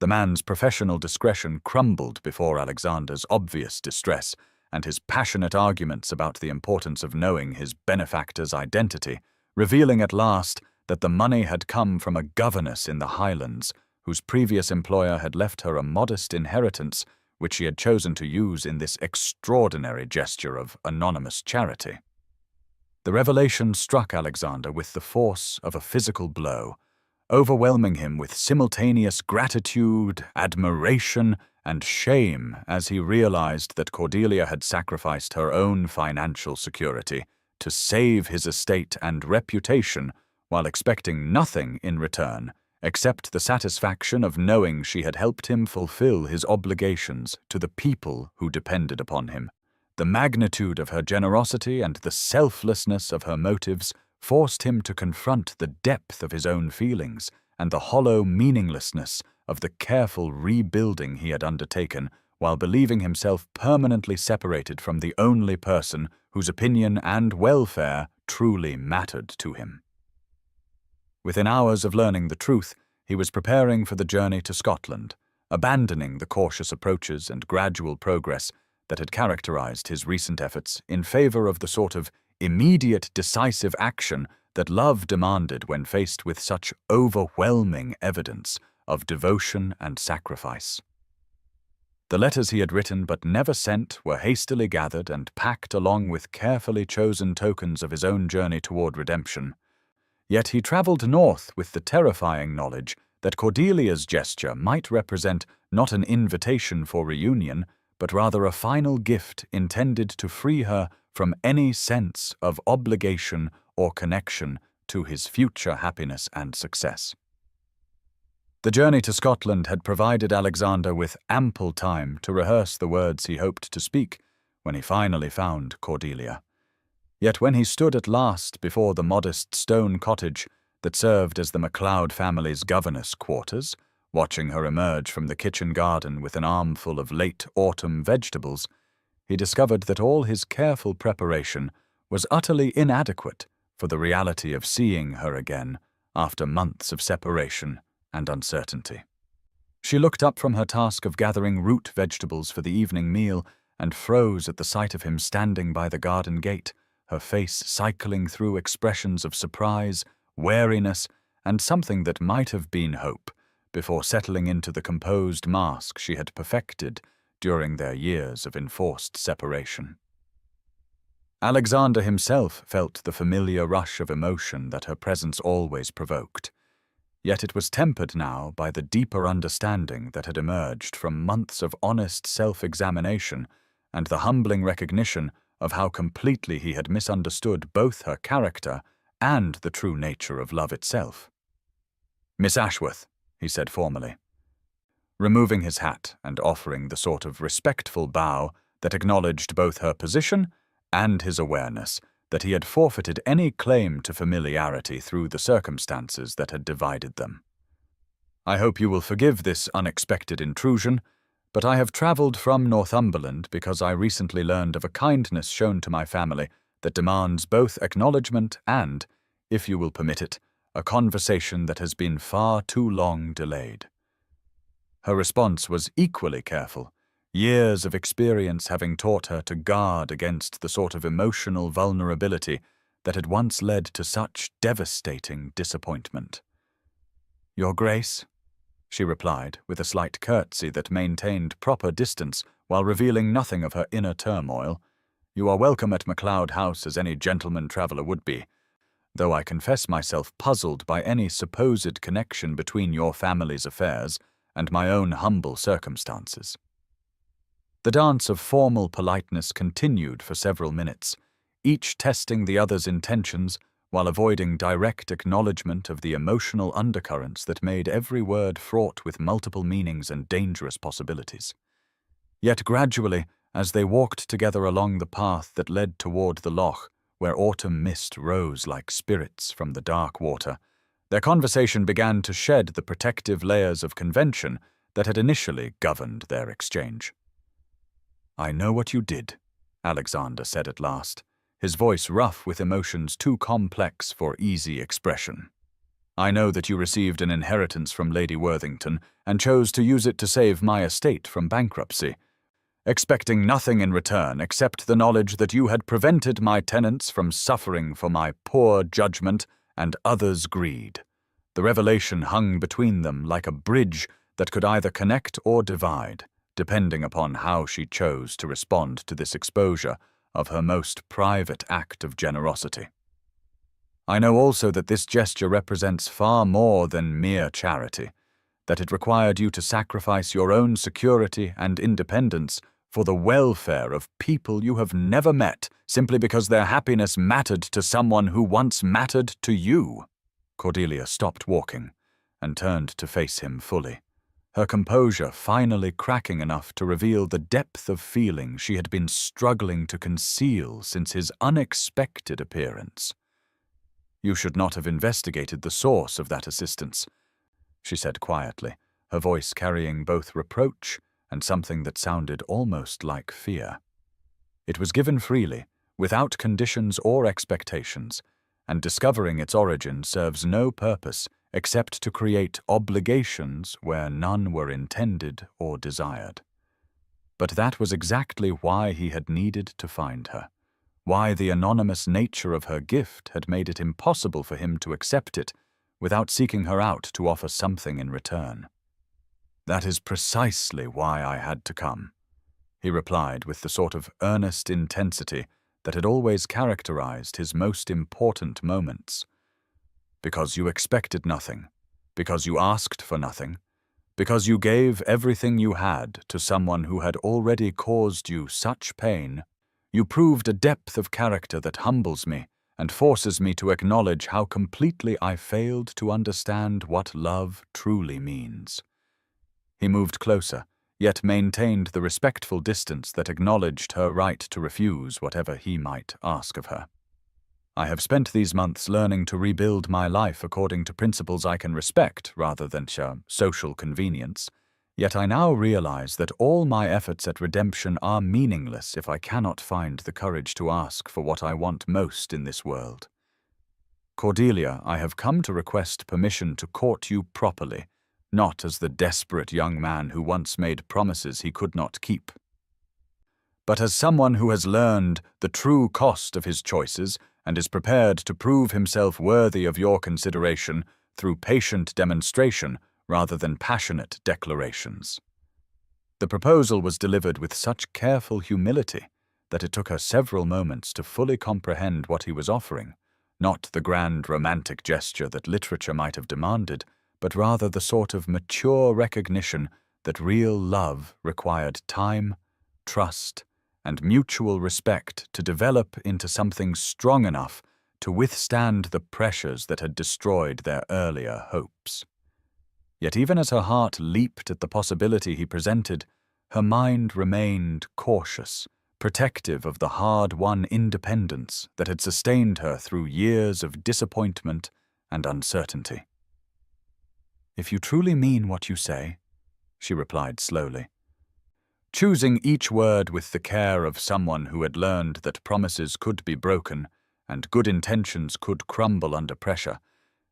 the man's professional discretion crumbled before Alexander's obvious distress and his passionate arguments about the importance of knowing his benefactor's identity, revealing at last that the money had come from a governess in the Highlands, whose previous employer had left her a modest inheritance which she had chosen to use in this extraordinary gesture of anonymous charity. The revelation struck Alexander with the force of a physical blow, overwhelming him with simultaneous gratitude, admiration, and shame as he realized that Cordelia had sacrificed her own financial security to save his estate and reputation while expecting nothing in return except the satisfaction of knowing she had helped him fulfill his obligations to the people who depended upon him. The magnitude of her generosity and the selflessness of her motives forced him to confront the depth of his own feelings and the hollow meaninglessness of the careful rebuilding he had undertaken while believing himself permanently separated from the only person whose opinion and welfare truly mattered to him. Within hours of learning the truth, he was preparing for the journey to Scotland, abandoning the cautious approaches and gradual progress that had characterized his recent efforts in favor of the sort of immediate, decisive action that love demanded when faced with such overwhelming evidence of devotion and sacrifice. The letters he had written but never sent were hastily gathered and packed along with carefully chosen tokens of his own journey toward redemption. Yet he travelled north with the terrifying knowledge that Cordelia's gesture might represent not an invitation for reunion, but rather a final gift intended to free her from any sense of obligation or connection to his future happiness and success. The journey to Scotland had provided Alexander with ample time to rehearse the words he hoped to speak when he finally found Cordelia. Yet when he stood at last before the modest stone cottage that served as the MacLeod family's governess quarters, watching her emerge from the kitchen garden with an armful of late autumn vegetables, he discovered that all his careful preparation was utterly inadequate for the reality of seeing her again after months of separation and uncertainty. She looked up from her task of gathering root vegetables for the evening meal and froze at the sight of him standing by the garden gate, her face cycling through expressions of surprise, wariness, and something that might have been hope, before settling into the composed mask she had perfected during their years of enforced separation. Alexander himself felt the familiar rush of emotion that her presence always provoked. Yet it was tempered now by the deeper understanding that had emerged from months of honest self-examination and the humbling recognition of how completely he had misunderstood both her character and the true nature of love itself. "Miss Ashworth," he said formally, removing his hat and offering the sort of respectful bow that acknowledged both her position and his awareness that he had forfeited any claim to familiarity through the circumstances that had divided them. "I hope you will forgive this unexpected intrusion, but I have travelled from Northumberland because I recently learned of a kindness shown to my family that demands both acknowledgement and, if you will permit it, a conversation that has been far too long delayed." Her response was equally careful, years of experience having taught her to guard against the sort of emotional vulnerability that had once led to such devastating disappointment. "Your Grace," she replied with a slight curtsy that maintained proper distance while revealing nothing of her inner turmoil, "you are welcome at MacLeod House as any gentleman traveller would be, though I confess myself puzzled by any supposed connection between your family's affairs and my own humble circumstances." The dance of formal politeness continued for several minutes, each testing the other's intentions while avoiding direct acknowledgement of the emotional undercurrents that made every word fraught with multiple meanings and dangerous possibilities. Yet gradually, as they walked together along the path that led toward the loch, where autumn mist rose like spirits from the dark water, their conversation began to shed the protective layers of convention that had initially governed their exchange. "I know what you did," Alexander said at last, his voice rough with emotions too complex for easy expression. "I know that you received an inheritance from Lady Worthington and chose to use it to save my estate from bankruptcy, expecting nothing in return except the knowledge that you had prevented my tenants from suffering for my poor judgment and others' greed. The revelation hung between them like a bridge that could either connect or divide, depending upon how she chose to respond to this exposure of her most private act of generosity. I know also that this gesture represents far more than mere charity, that it required you to sacrifice your own security and independence for the welfare of people you have never met simply because their happiness mattered to someone who once mattered to you." Cordelia stopped walking and turned to face him fully, her composure finally cracking enough to reveal the depth of feeling she had been struggling to conceal since his unexpected appearance. "You should not have investigated the source of that assistance," she said quietly, her voice carrying both reproach and something that sounded almost like fear. "It was given freely, without conditions or expectations, and discovering its origin serves no purpose except to create obligations where none were intended or desired." But that was exactly why he had needed to find her, why the anonymous nature of her gift had made it impossible for him to accept it without seeking her out to offer something in return. "That is precisely why I had to come," he replied with the sort of earnest intensity that had always characterized his most important moments. because you expected nothing, because you asked for nothing, because you gave everything you had to someone who had already caused you such pain. You proved a depth of character that humbles me and forces me to acknowledge how completely I failed to understand what love truly means." He moved closer, yet maintained the respectful distance that acknowledged her right to refuse whatever he might ask of her. "I have spent these months learning to rebuild my life according to principles I can respect rather than social convenience. Yet I now realize that all my efforts at redemption are meaningless if I cannot find the courage to ask for what I want most in this world. Cordelia, I have come to request permission to court you properly, not as the desperate young man who once made promises he could not keep, but as someone who has learned the true cost of his choices and is prepared to prove himself worthy of your consideration through patient demonstration rather than passionate declarations." The proposal was delivered with such careful humility that it took her several moments to fully comprehend what he was offering, not the grand romantic gesture that literature might have demanded, but rather the sort of mature recognition that real love required time, trust, and mutual respect to develop into something strong enough to withstand the pressures that had destroyed their earlier hopes. Yet even as her heart leaped at the possibility he presented, her mind remained cautious, protective of the hard-won independence that had sustained her through years of disappointment and uncertainty. "If you truly mean what you say," she replied slowly, choosing each word with the care of someone who had learned that promises could be broken and good intentions could crumble under pressure,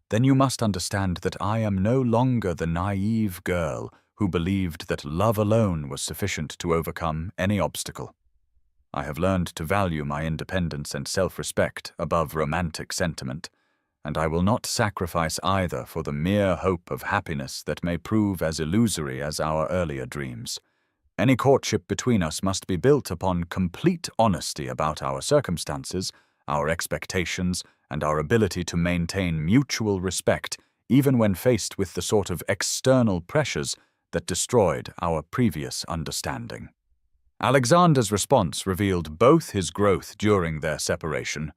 "then you must understand that I am no longer the naive girl who believed that love alone was sufficient to overcome any obstacle. I have learned to value my independence and self-respect above romantic sentiment, and I will not sacrifice either for the mere hope of happiness that may prove as illusory as our earlier dreams. Any courtship between us must be built upon complete honesty about our circumstances, our expectations, and our ability to maintain mutual respect even when faced with the sort of external pressures that destroyed our previous understanding." Alexander's response revealed both his growth during their separation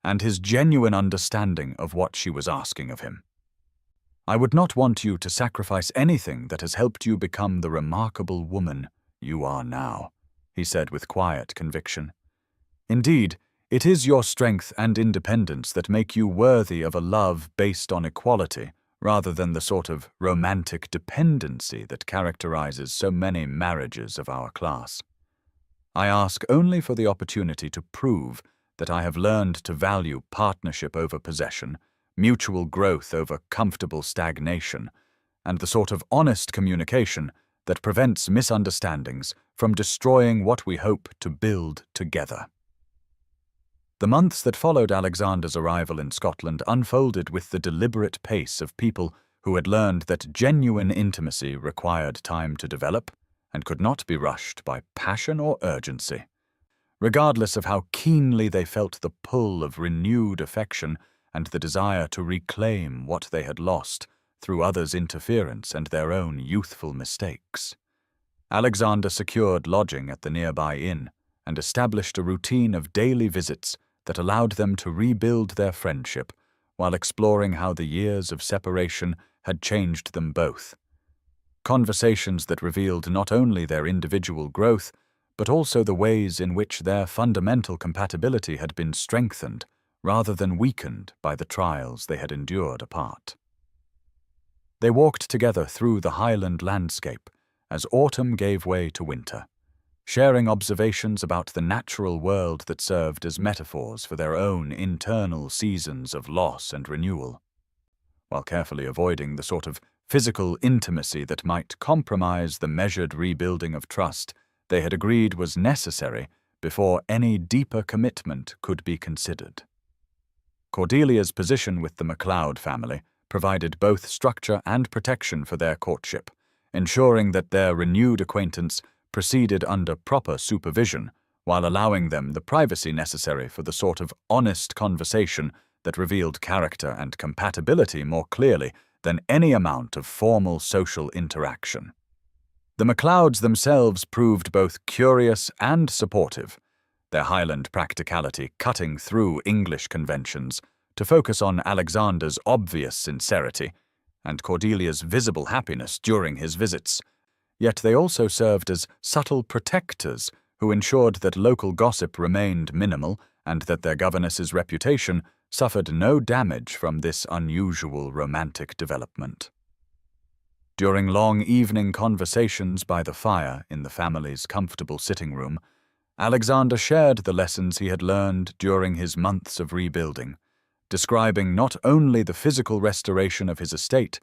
and his genuine understanding of what she was asking of him. "I would not want you to sacrifice anything that has helped you become the remarkable woman you are now," he said with quiet conviction. "Indeed, it is your strength and independence that make you worthy of a love based on equality rather than the sort of romantic dependency that characterizes so many marriages of our class. I ask only for the opportunity to prove that I have learned to value partnership over possession, mutual growth over comfortable stagnation, and the sort of honest communication that prevents misunderstandings from destroying what we hope to build together." The months that followed Alexander's arrival in Scotland unfolded with the deliberate pace of people who had learned that genuine intimacy required time to develop and could not be rushed by passion or urgency. Regardless of how keenly they felt the pull of renewed affection and the desire to reclaim what they had lost through others' interference and their own youthful mistakes. Alexander secured lodging at the nearby inn and established a routine of daily visits that allowed them to rebuild their friendship while exploring how the years of separation had changed them both. Conversations that revealed not only their individual growth, but also the ways in which their fundamental compatibility had been strengthened rather than weakened by the trials they had endured apart. They walked together through the highland landscape as autumn gave way to winter, sharing observations about the natural world that served as metaphors for their own internal seasons of loss and renewal, while carefully avoiding the sort of physical intimacy that might compromise the measured rebuilding of trust they had agreed was necessary before any deeper commitment could be considered. Cordelia's position with the MacLeod family provided both structure and protection for their courtship, ensuring that their renewed acquaintance proceeded under proper supervision while allowing them the privacy necessary for the sort of honest conversation that revealed character and compatibility more clearly than any amount of formal social interaction. The MacLeods themselves proved both curious and supportive, their Highland practicality cutting through English conventions to focus on Alexander's obvious sincerity and Cordelia's visible happiness during his visits. Yet they also served as subtle protectors who ensured that local gossip remained minimal and that their governess's reputation suffered no damage from this unusual romantic development. During long evening conversations by the fire in the family's comfortable sitting room, Alexander shared the lessons he had learned during his months of rebuilding, describing not only the physical restoration of his estate,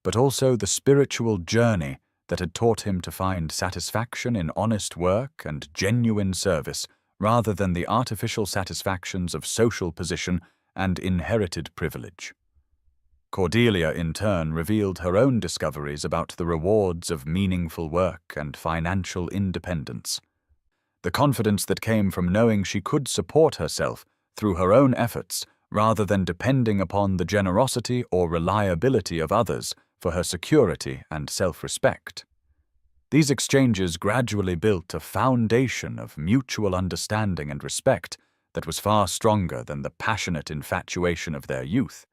but also the spiritual journey that had taught him to find satisfaction in honest work and genuine service rather than the artificial satisfactions of social position and inherited privilege. Cordelia, in turn, revealed her own discoveries about the rewards of meaningful work and financial independence. The confidence that came from knowing she could support herself through her own efforts rather than depending upon the generosity or reliability of others for her security and self-respect. These exchanges gradually built a foundation of mutual understanding and respect that was far stronger than the passionate infatuation of their youth.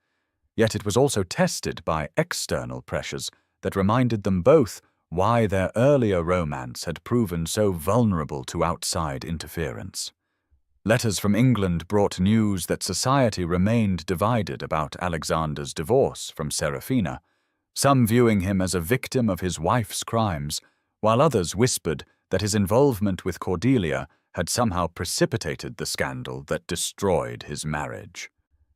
Yet it was also tested by external pressures that reminded them both why their earlier romance had proven so vulnerable to outside interference. Letters from England brought news that society remained divided about Alexander's divorce from Serafina, some viewing him as a victim of his wife's crimes, while others whispered that his involvement with Cordelia had somehow precipitated the scandal that destroyed his marriage.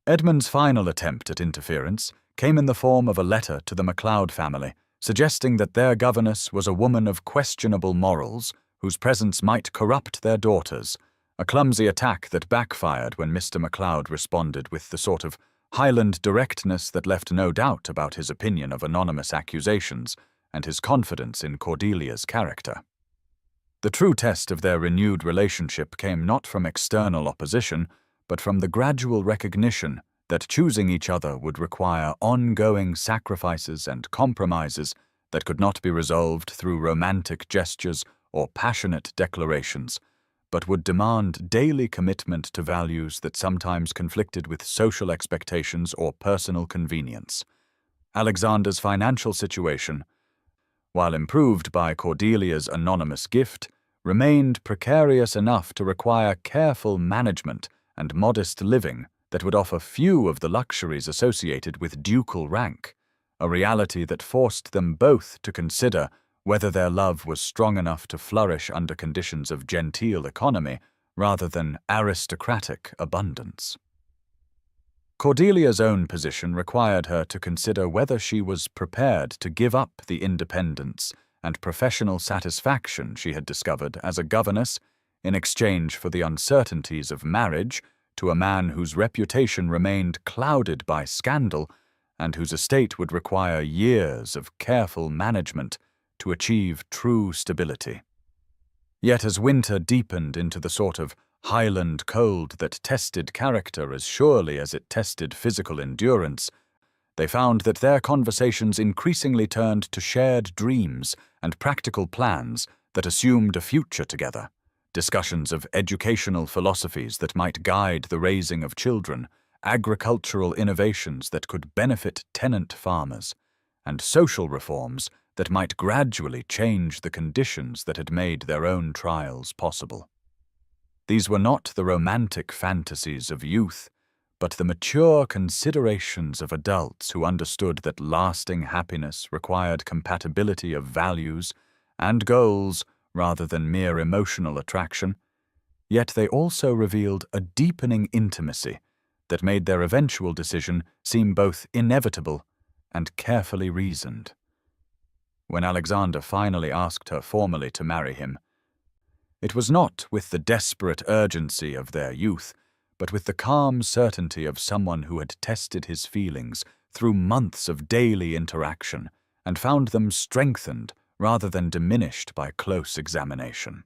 Edmund's final attempt at interference came in the form of a letter to the MacLeod family, suggesting that their governess was a woman of questionable morals whose presence might corrupt their daughters, a clumsy attack that backfired when Mr. MacLeod responded with the sort of Highland directness that left no doubt about his opinion of anonymous accusations and his confidence in Cordelia's character. The true test of their renewed relationship came not from external opposition, but from the gradual recognition that choosing each other would require ongoing sacrifices and compromises that could not be resolved through romantic gestures or passionate declarations, but would demand daily commitment to values that sometimes conflicted with social expectations or personal convenience. Alexander's financial situation, while improved by Cordelia's anonymous gift, remained precarious enough to require careful management and modest living that would offer few of the luxuries associated with ducal rank, a reality that forced them both to consider whether their love was strong enough to flourish under conditions of genteel economy rather than aristocratic abundance. Cordelia's own position required her to consider whether she was prepared to give up the independence and professional satisfaction she had discovered as a governess in exchange for the uncertainties of marriage to a man whose reputation remained clouded by scandal and whose estate would require years of careful management to achieve true stability. Yet as winter deepened into the sort of Highland cold that tested character as surely as it tested physical endurance, they found that their conversations increasingly turned to shared dreams and practical plans that assumed a future together. Discussions of educational philosophies that might guide the raising of children, agricultural innovations that could benefit tenant farmers, and social reforms that might gradually change the conditions that had made their own trials possible. These were not the romantic fantasies of youth, but the mature considerations of adults who understood that lasting happiness required compatibility of values and goals rather than mere emotional attraction, yet they also revealed a deepening intimacy that made their eventual decision seem both inevitable and carefully reasoned. When Alexander finally asked her formally to marry him, it was not with the desperate urgency of their youth, but with the calm certainty of someone who had tested his feelings through months of daily interaction and found them strengthened rather than diminished by close examination.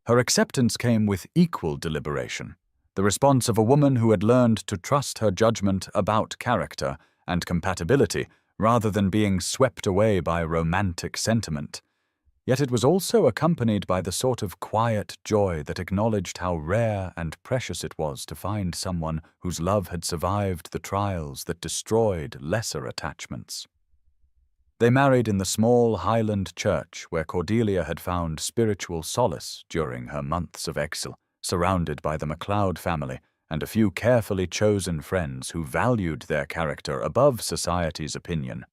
Her acceptance came with equal deliberation, the response of a woman who had learned to trust her judgment about character and compatibility rather than being swept away by romantic sentiment. Yet it was also accompanied by the sort of quiet joy that acknowledged how rare and precious it was to find someone whose love had survived the trials that destroyed lesser attachments. They married in the small Highland church where Cordelia had found spiritual solace during her months of exile, surrounded by the MacLeod family and a few carefully chosen friends who valued their character above society's opinion.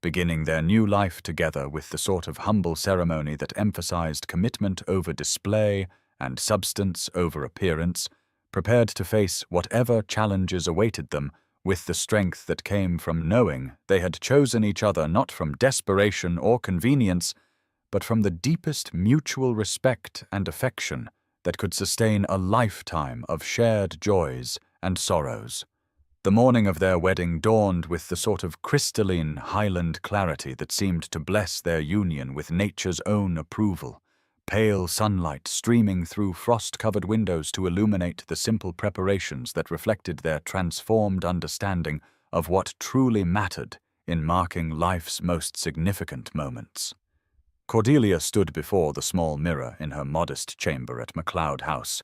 Beginning their new life together with the sort of humble ceremony that emphasized commitment over display and substance over appearance, prepared to face whatever challenges awaited them with the strength that came from knowing they had chosen each other not from desperation or convenience, but from the deepest mutual respect and affection that could sustain a lifetime of shared joys and sorrows. The morning of their wedding dawned with the sort of crystalline Highland clarity that seemed to bless their union with nature's own approval, pale sunlight streaming through frost-covered windows to illuminate the simple preparations that reflected their transformed understanding of what truly mattered in marking life's most significant moments. Cordelia stood before the small mirror in her modest chamber at MacLeod House,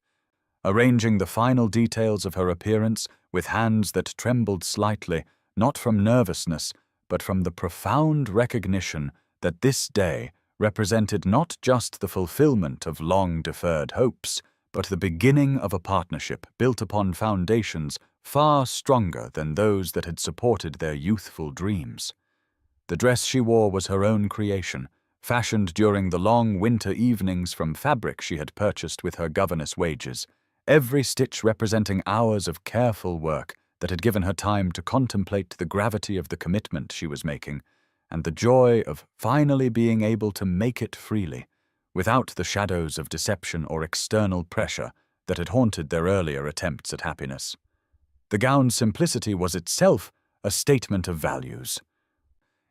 arranging the final details of her appearance with hands that trembled slightly, not from nervousness, but from the profound recognition that this day represented not just the fulfillment of long-deferred hopes, but the beginning of a partnership built upon foundations far stronger than those that had supported their youthful dreams. The dress she wore was her own creation, fashioned during the long winter evenings from fabric she had purchased with her governess wages, every stitch representing hours of careful work that had given her time to contemplate the gravity of the commitment she was making, and the joy of finally being able to make it freely, without the shadows of deception or external pressure that had haunted their earlier attempts at happiness. The gown's simplicity was itself a statement of values,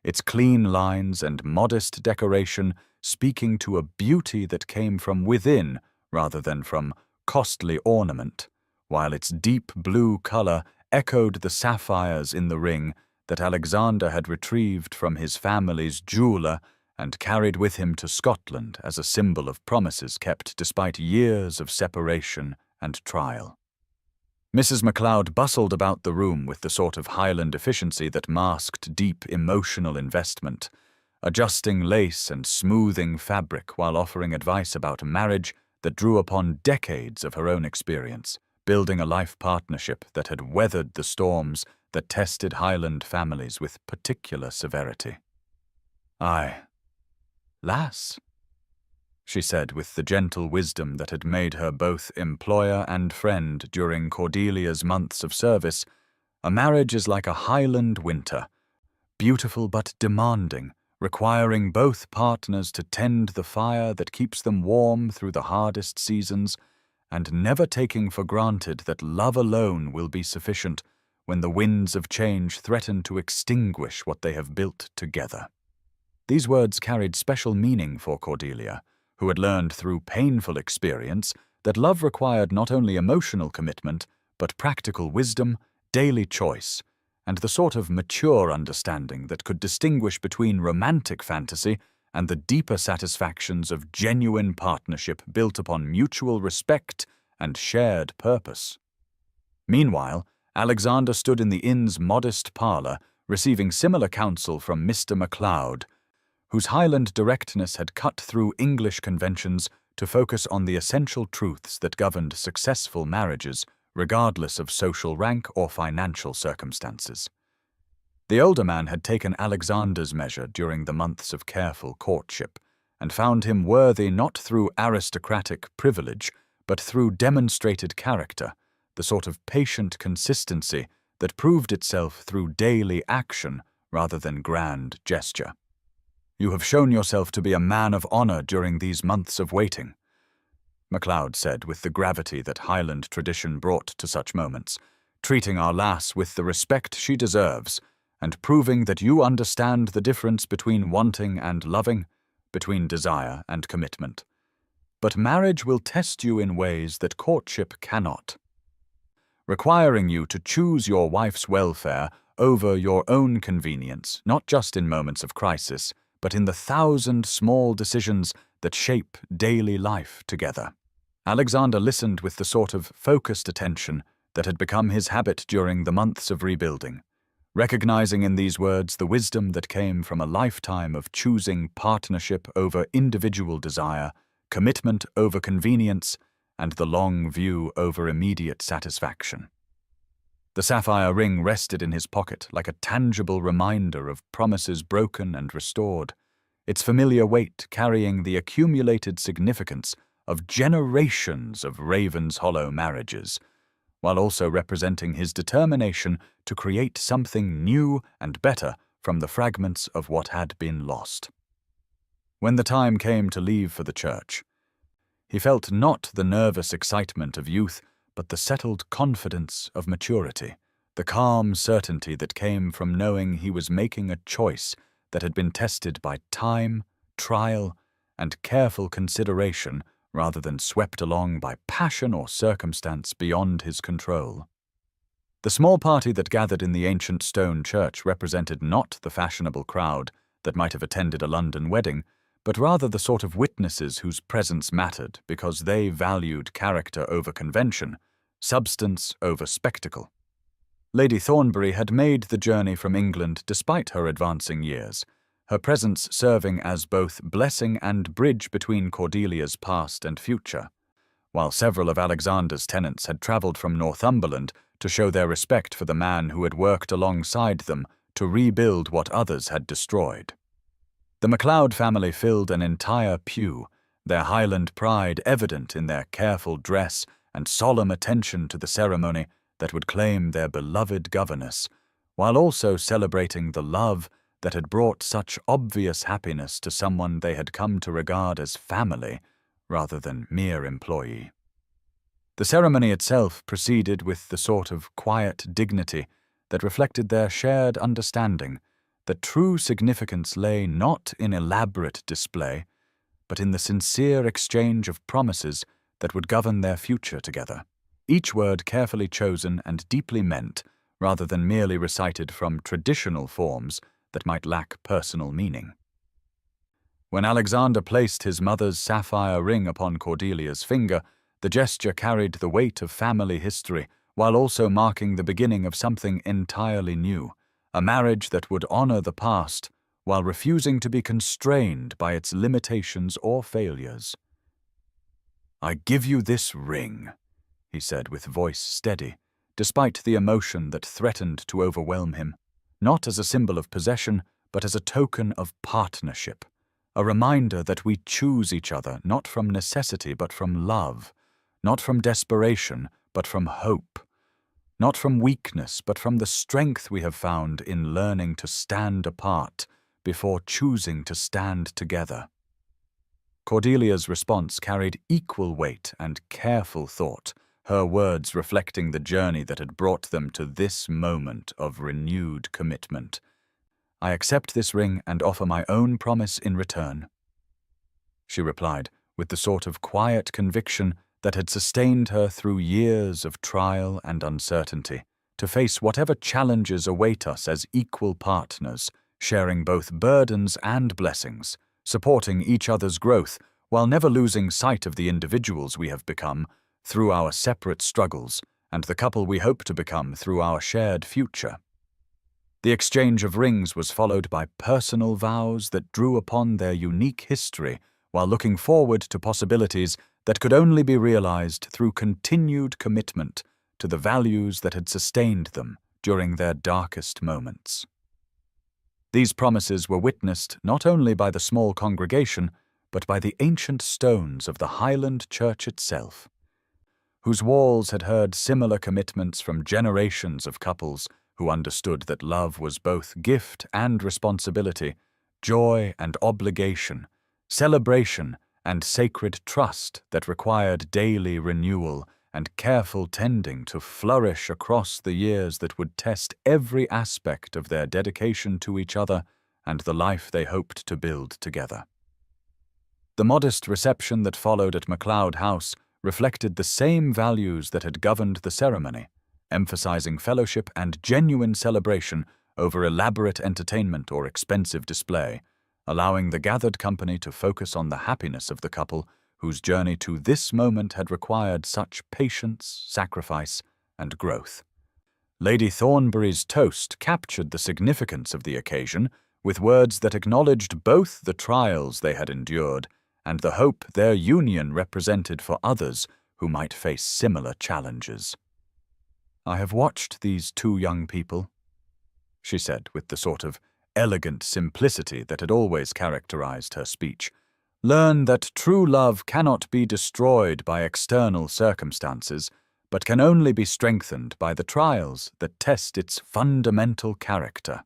its clean lines and modest decoration speaking to a beauty that came from within rather than from costly ornament, while its deep blue color echoed the sapphires in the ring that Alexander had retrieved from his family's jeweler and carried with him to Scotland as a symbol of promises kept despite years of separation and trial. Mrs. MacLeod bustled about the room with the sort of Highland efficiency that masked deep emotional investment, adjusting lace and smoothing fabric while offering advice about marriage that drew upon decades of her own experience, building a life partnership that had weathered the storms that tested Highland families with particular severity. "Aye, lass," she said with the gentle wisdom that had made her both employer and friend during Cordelia's months of service, "a marriage is like a Highland winter, beautiful but demanding, requiring both partners to tend the fire that keeps them warm through the hardest seasons, and never taking for granted that love alone will be sufficient when the winds of change threaten to extinguish what they have built together." These words carried special meaning for Cordelia, who had learned through painful experience that love required not only emotional commitment, but practical wisdom, daily choice, and the sort of mature understanding that could distinguish between romantic fantasy and the deeper satisfactions of genuine partnership built upon mutual respect and shared purpose. Meanwhile, Alexander stood in the inn's modest parlour, receiving similar counsel from Mr. MacLeod, whose Highland directness had cut through English conventions to focus on the essential truths that governed successful marriages, regardless of social rank or financial circumstances. The older man had taken Alexander's measure during the months of careful courtship, and found him worthy not through aristocratic privilege, but through demonstrated character, the sort of patient consistency that proved itself through daily action rather than grand gesture. "You have shown yourself to be a man of honor during these months of waiting," MacLeod said with the gravity that Highland tradition brought to such moments, "treating our lass with the respect she deserves, and proving that you understand the difference between wanting and loving, between desire and commitment. But marriage will test you in ways that courtship cannot. requiring you to choose your wife's welfare over your own convenience, not just in moments of crisis, but in the 1,000 small decisions that shape daily life together. Alexander listened with the sort of focused attention that had become his habit during the months of rebuilding, recognizing in these words the wisdom that came from a lifetime of choosing partnership over individual desire, commitment over convenience, and the long view over immediate satisfaction. The sapphire ring rested in his pocket like a tangible reminder of promises broken and restored, its familiar weight carrying the accumulated significance of generations of Ravenshollow marriages, while also representing his determination to create something new and better from the fragments of what had been lost. When the time came to leave for the church, he felt not the nervous excitement of youth, but the settled confidence of maturity, the calm certainty that came from knowing he was making a choice that had been tested by time, trial, and careful consideration rather than swept along by passion or circumstance beyond his control. The small party that gathered in the ancient stone church represented not the fashionable crowd that might have attended a London wedding, but rather the sort of witnesses whose presence mattered because they valued character over convention, substance over spectacle. Lady Thornbury had made the journey from England despite her advancing years, her presence serving as both blessing and bridge between Cordelia's past and future, while several of Alexander's tenants had travelled from Northumberland to show their respect for the man who had worked alongside them to rebuild what others had destroyed. The MacLeod family filled an entire pew, their Highland pride evident in their careful dress and solemn attention to the ceremony that would claim their beloved governess, while also celebrating the love that had brought such obvious happiness to someone they had come to regard as family rather than mere employee. The ceremony itself proceeded with the sort of quiet dignity that reflected their shared understanding that true significance lay not in elaborate display, but in the sincere exchange of promises that would govern their future together, each word carefully chosen and deeply meant, rather than merely recited from traditional forms that might lack personal meaning. When Alexander placed his mother's sapphire ring upon Cordelia's finger, the gesture carried the weight of family history while also marking the beginning of something entirely new, a marriage that would honor the past while refusing to be constrained by its limitations or failures. "I give you this ring," he said with voice steady, despite the emotion that threatened to overwhelm him, not as a symbol of possession, but as a token of partnership, a reminder that we choose each other not from necessity but from love, not from desperation but from hope, not from weakness but from the strength we have found in learning to stand apart before choosing to stand together. Cordelia's response carried equal weight and careful thought, her words reflecting the journey that had brought them to this moment of renewed commitment. "I accept this ring and offer my own promise in return," she replied, with the sort of quiet conviction that had sustained her through years of trial and uncertainty, to face whatever challenges await us as equal partners, sharing both burdens and blessings, supporting each other's growth while never losing sight of the individuals we have become through our separate struggles and the couple we hope to become through our shared future. The exchange of rings was followed by personal vows that drew upon their unique history while looking forward to possibilities that could only be realized through continued commitment to the values that had sustained them during their darkest moments. These promises were witnessed not only by the small congregation, but by the ancient stones of the Highland Church itself, whose walls had heard similar commitments from generations of couples who understood that love was both gift and responsibility, joy and obligation, celebration and sacred trust that required daily renewal and careful tending to flourish across the years that would test every aspect of their dedication to each other and the life they hoped to build together. The modest reception that followed at MacLeod House reflected the same values that had governed the ceremony, emphasizing fellowship and genuine celebration over elaborate entertainment or expensive display, allowing the gathered company to focus on the happiness of the couple whose journey to this moment had required such patience, sacrifice, and growth. Lady Thornbury's toast captured the significance of the occasion with words that acknowledged both the trials they had endured and the hope their union represented for others who might face similar challenges. "I have watched these two young people," she said with the sort of elegant simplicity that had always characterized her speech, "learn that true love cannot be destroyed by external circumstances, but can only be strengthened by the trials that test its fundamental character.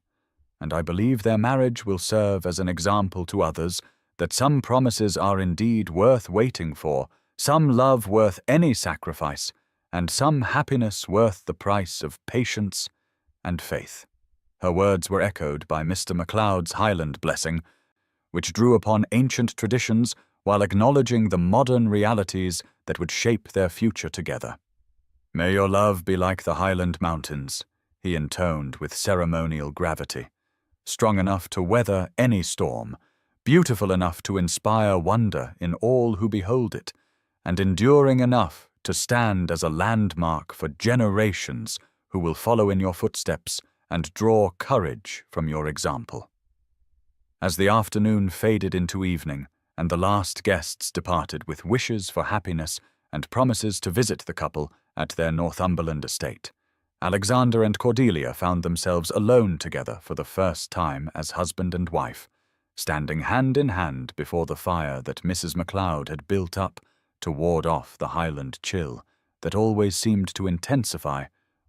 And I believe their marriage will serve as an example to others that some promises are indeed worth waiting for, some love worth any sacrifice, and some happiness worth the price of patience and faith." Her words were echoed by Mr. MacLeod's Highland blessing, which drew upon ancient traditions while acknowledging the modern realities that would shape their future together. "May your love be like the Highland mountains," he intoned with ceremonial gravity, "strong enough to weather any storm, beautiful enough to inspire wonder in all who behold it, and enduring enough to stand as a landmark for generations who will follow in your footsteps and draw courage from your example." As the afternoon faded into evening and the last guests departed with wishes for happiness and promises to visit the couple at their Northumberland estate, Alexander and Cordelia found themselves alone together for the first time as husband and wife, standing hand in hand before the fire that Mrs. MacLeod had built up to ward off the Highland chill that always seemed to intensify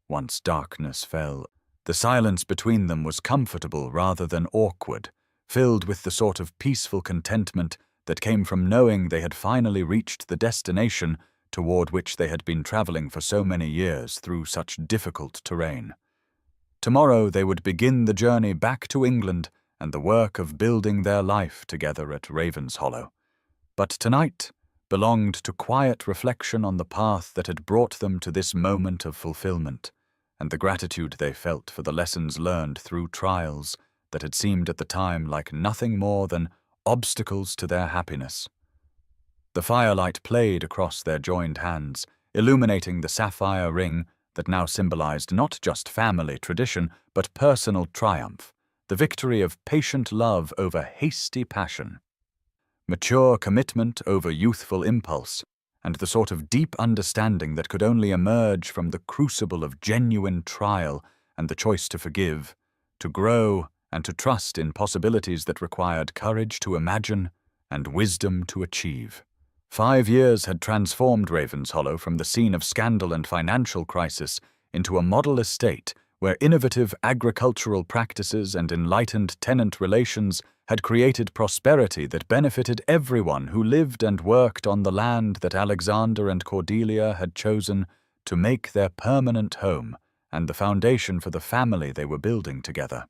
once darkness fell. The silence between them was comfortable rather than awkward, filled with the sort of peaceful contentment that came from knowing they had finally reached the destination toward which they had been traveling for so many years through such difficult terrain. Tomorrow they would begin the journey back to England and the work of building their life together at Ravenshollow. But tonight belonged to quiet reflection on the path that had brought them to this moment of fulfillment, and the gratitude they felt for the lessons learned through trials that had seemed at the time like nothing more than obstacles to their happiness. The firelight played across their joined hands, illuminating the sapphire ring that now symbolized not just family tradition, but personal triumph, the victory of patient love over hasty passion, mature commitment over youthful impulse, and the sort of deep understanding that could only emerge from the crucible of genuine trial and the choice to forgive, to grow, and to trust in possibilities that required courage to imagine and wisdom to achieve. 5 years had transformed Ravenshollow from the scene of scandal and financial crisis into a model estate where innovative agricultural practices and enlightened tenant relations had created prosperity that benefited everyone who lived and worked on the land that Alexander and Cordelia had chosen to make their permanent home and the foundation for the family they were building together.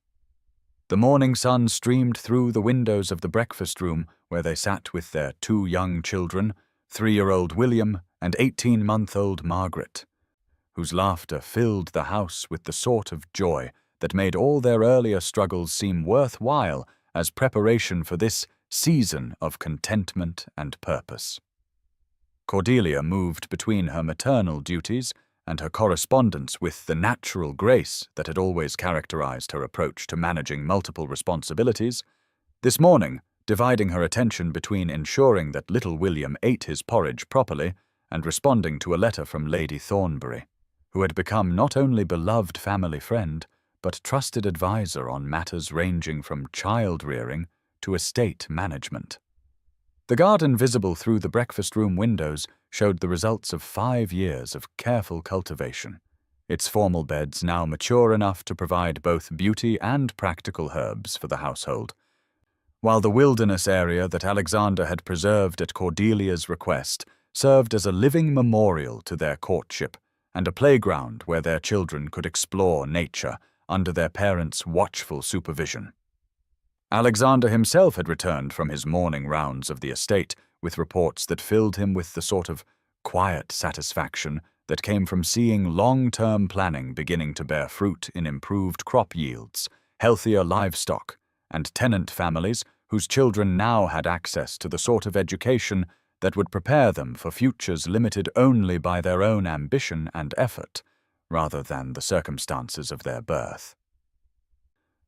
The morning sun streamed through the windows of the breakfast room where they sat with their 2 young children, 3-year-old William and 18-month-old Margaret, whose laughter filled the house with the sort of joy that made all their earlier struggles seem worthwhile as preparation for this season of contentment and purpose. Cordelia moved between her maternal duties and her correspondence with the natural grace that had always characterized her approach to managing multiple responsibilities, this morning dividing her attention between ensuring that little William ate his porridge properly and responding to a letter from Lady Thornbury, who had become not only beloved family friend, but trusted advisor on matters ranging from child-rearing to estate management. The garden visible through the breakfast-room windows showed the results of 5 years of careful cultivation, its formal beds now mature enough to provide both beauty and practical herbs for the household, while the wilderness area that Alexander had preserved at Cordelia's request served as a living memorial to their courtship and a playground where their children could explore nature under their parents' watchful supervision. Alexander himself had returned from his morning rounds of the estate with reports that filled him with the sort of quiet satisfaction that came from seeing long-term planning beginning to bear fruit in improved crop yields, healthier livestock, and tenant families whose children now had access to the sort of education that would prepare them for futures limited only by their own ambition and effort, rather than the circumstances of their birth.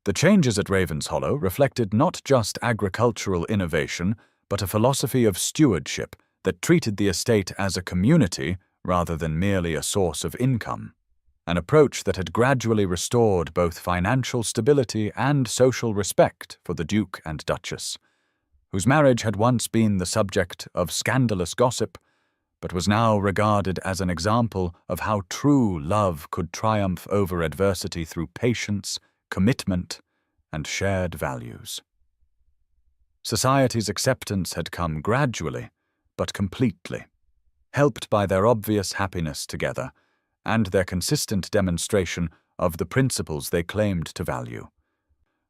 The changes at Ravenshollow reflected not just agricultural innovation, but a philosophy of stewardship that treated the estate as a community rather than merely a source of income, an approach that had gradually restored both financial stability and social respect for the Duke and Duchess, whose marriage had once been the subject of scandalous gossip, but was now regarded as an example of how true love could triumph over adversity through patience, commitment, and shared values. Society's acceptance had come gradually, but completely, helped by their obvious happiness together and their consistent demonstration of the principles they claimed to value,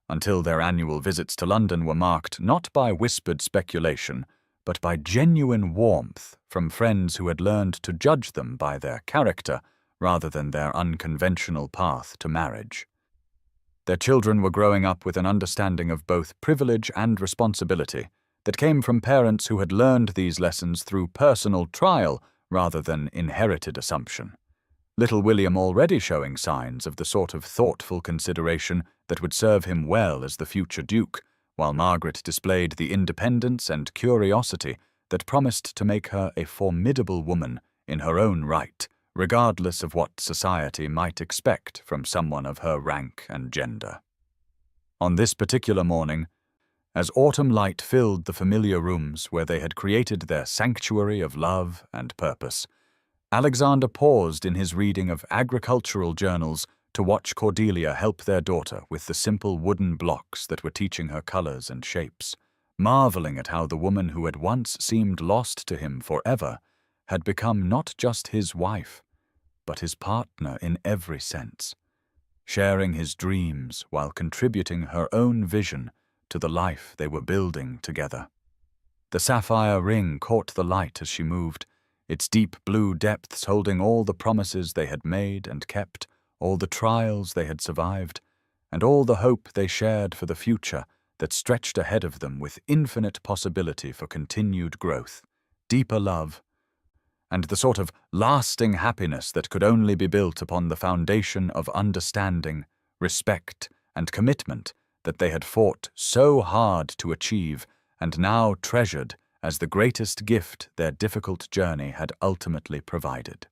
until their annual visits to London were marked not by whispered speculation, but by genuine warmth from friends who had learned to judge them by their character rather than their unconventional path to marriage. Their children were growing up with an understanding of both privilege and responsibility that came from parents who had learned these lessons through personal trial rather than inherited assumption. Little William already showing signs of the sort of thoughtful consideration that would serve him well as the future Duke, while Margaret displayed the independence and curiosity that promised to make her a formidable woman in her own right, regardless of what society might expect from someone of her rank and gender. On this particular morning, as autumn light filled the familiar rooms where they had created their sanctuary of love and purpose, Alexander paused in his reading of agricultural journals to watch Cordelia help their daughter with the simple wooden blocks that were teaching her colors and shapes, marveling at how the woman who had once seemed lost to him forever had become not just his wife, but his partner in every sense, sharing his dreams while contributing her own vision to the life they were building together. The sapphire ring caught the light as she moved, its deep blue depths holding all the promises they had made and kept, all the trials they had survived, and all the hope they shared for the future that stretched ahead of them with infinite possibility for continued growth, deeper love, and the sort of lasting happiness that could only be built upon the foundation of understanding, respect, and commitment that they had fought so hard to achieve and now treasured as the greatest gift their difficult journey had ultimately provided.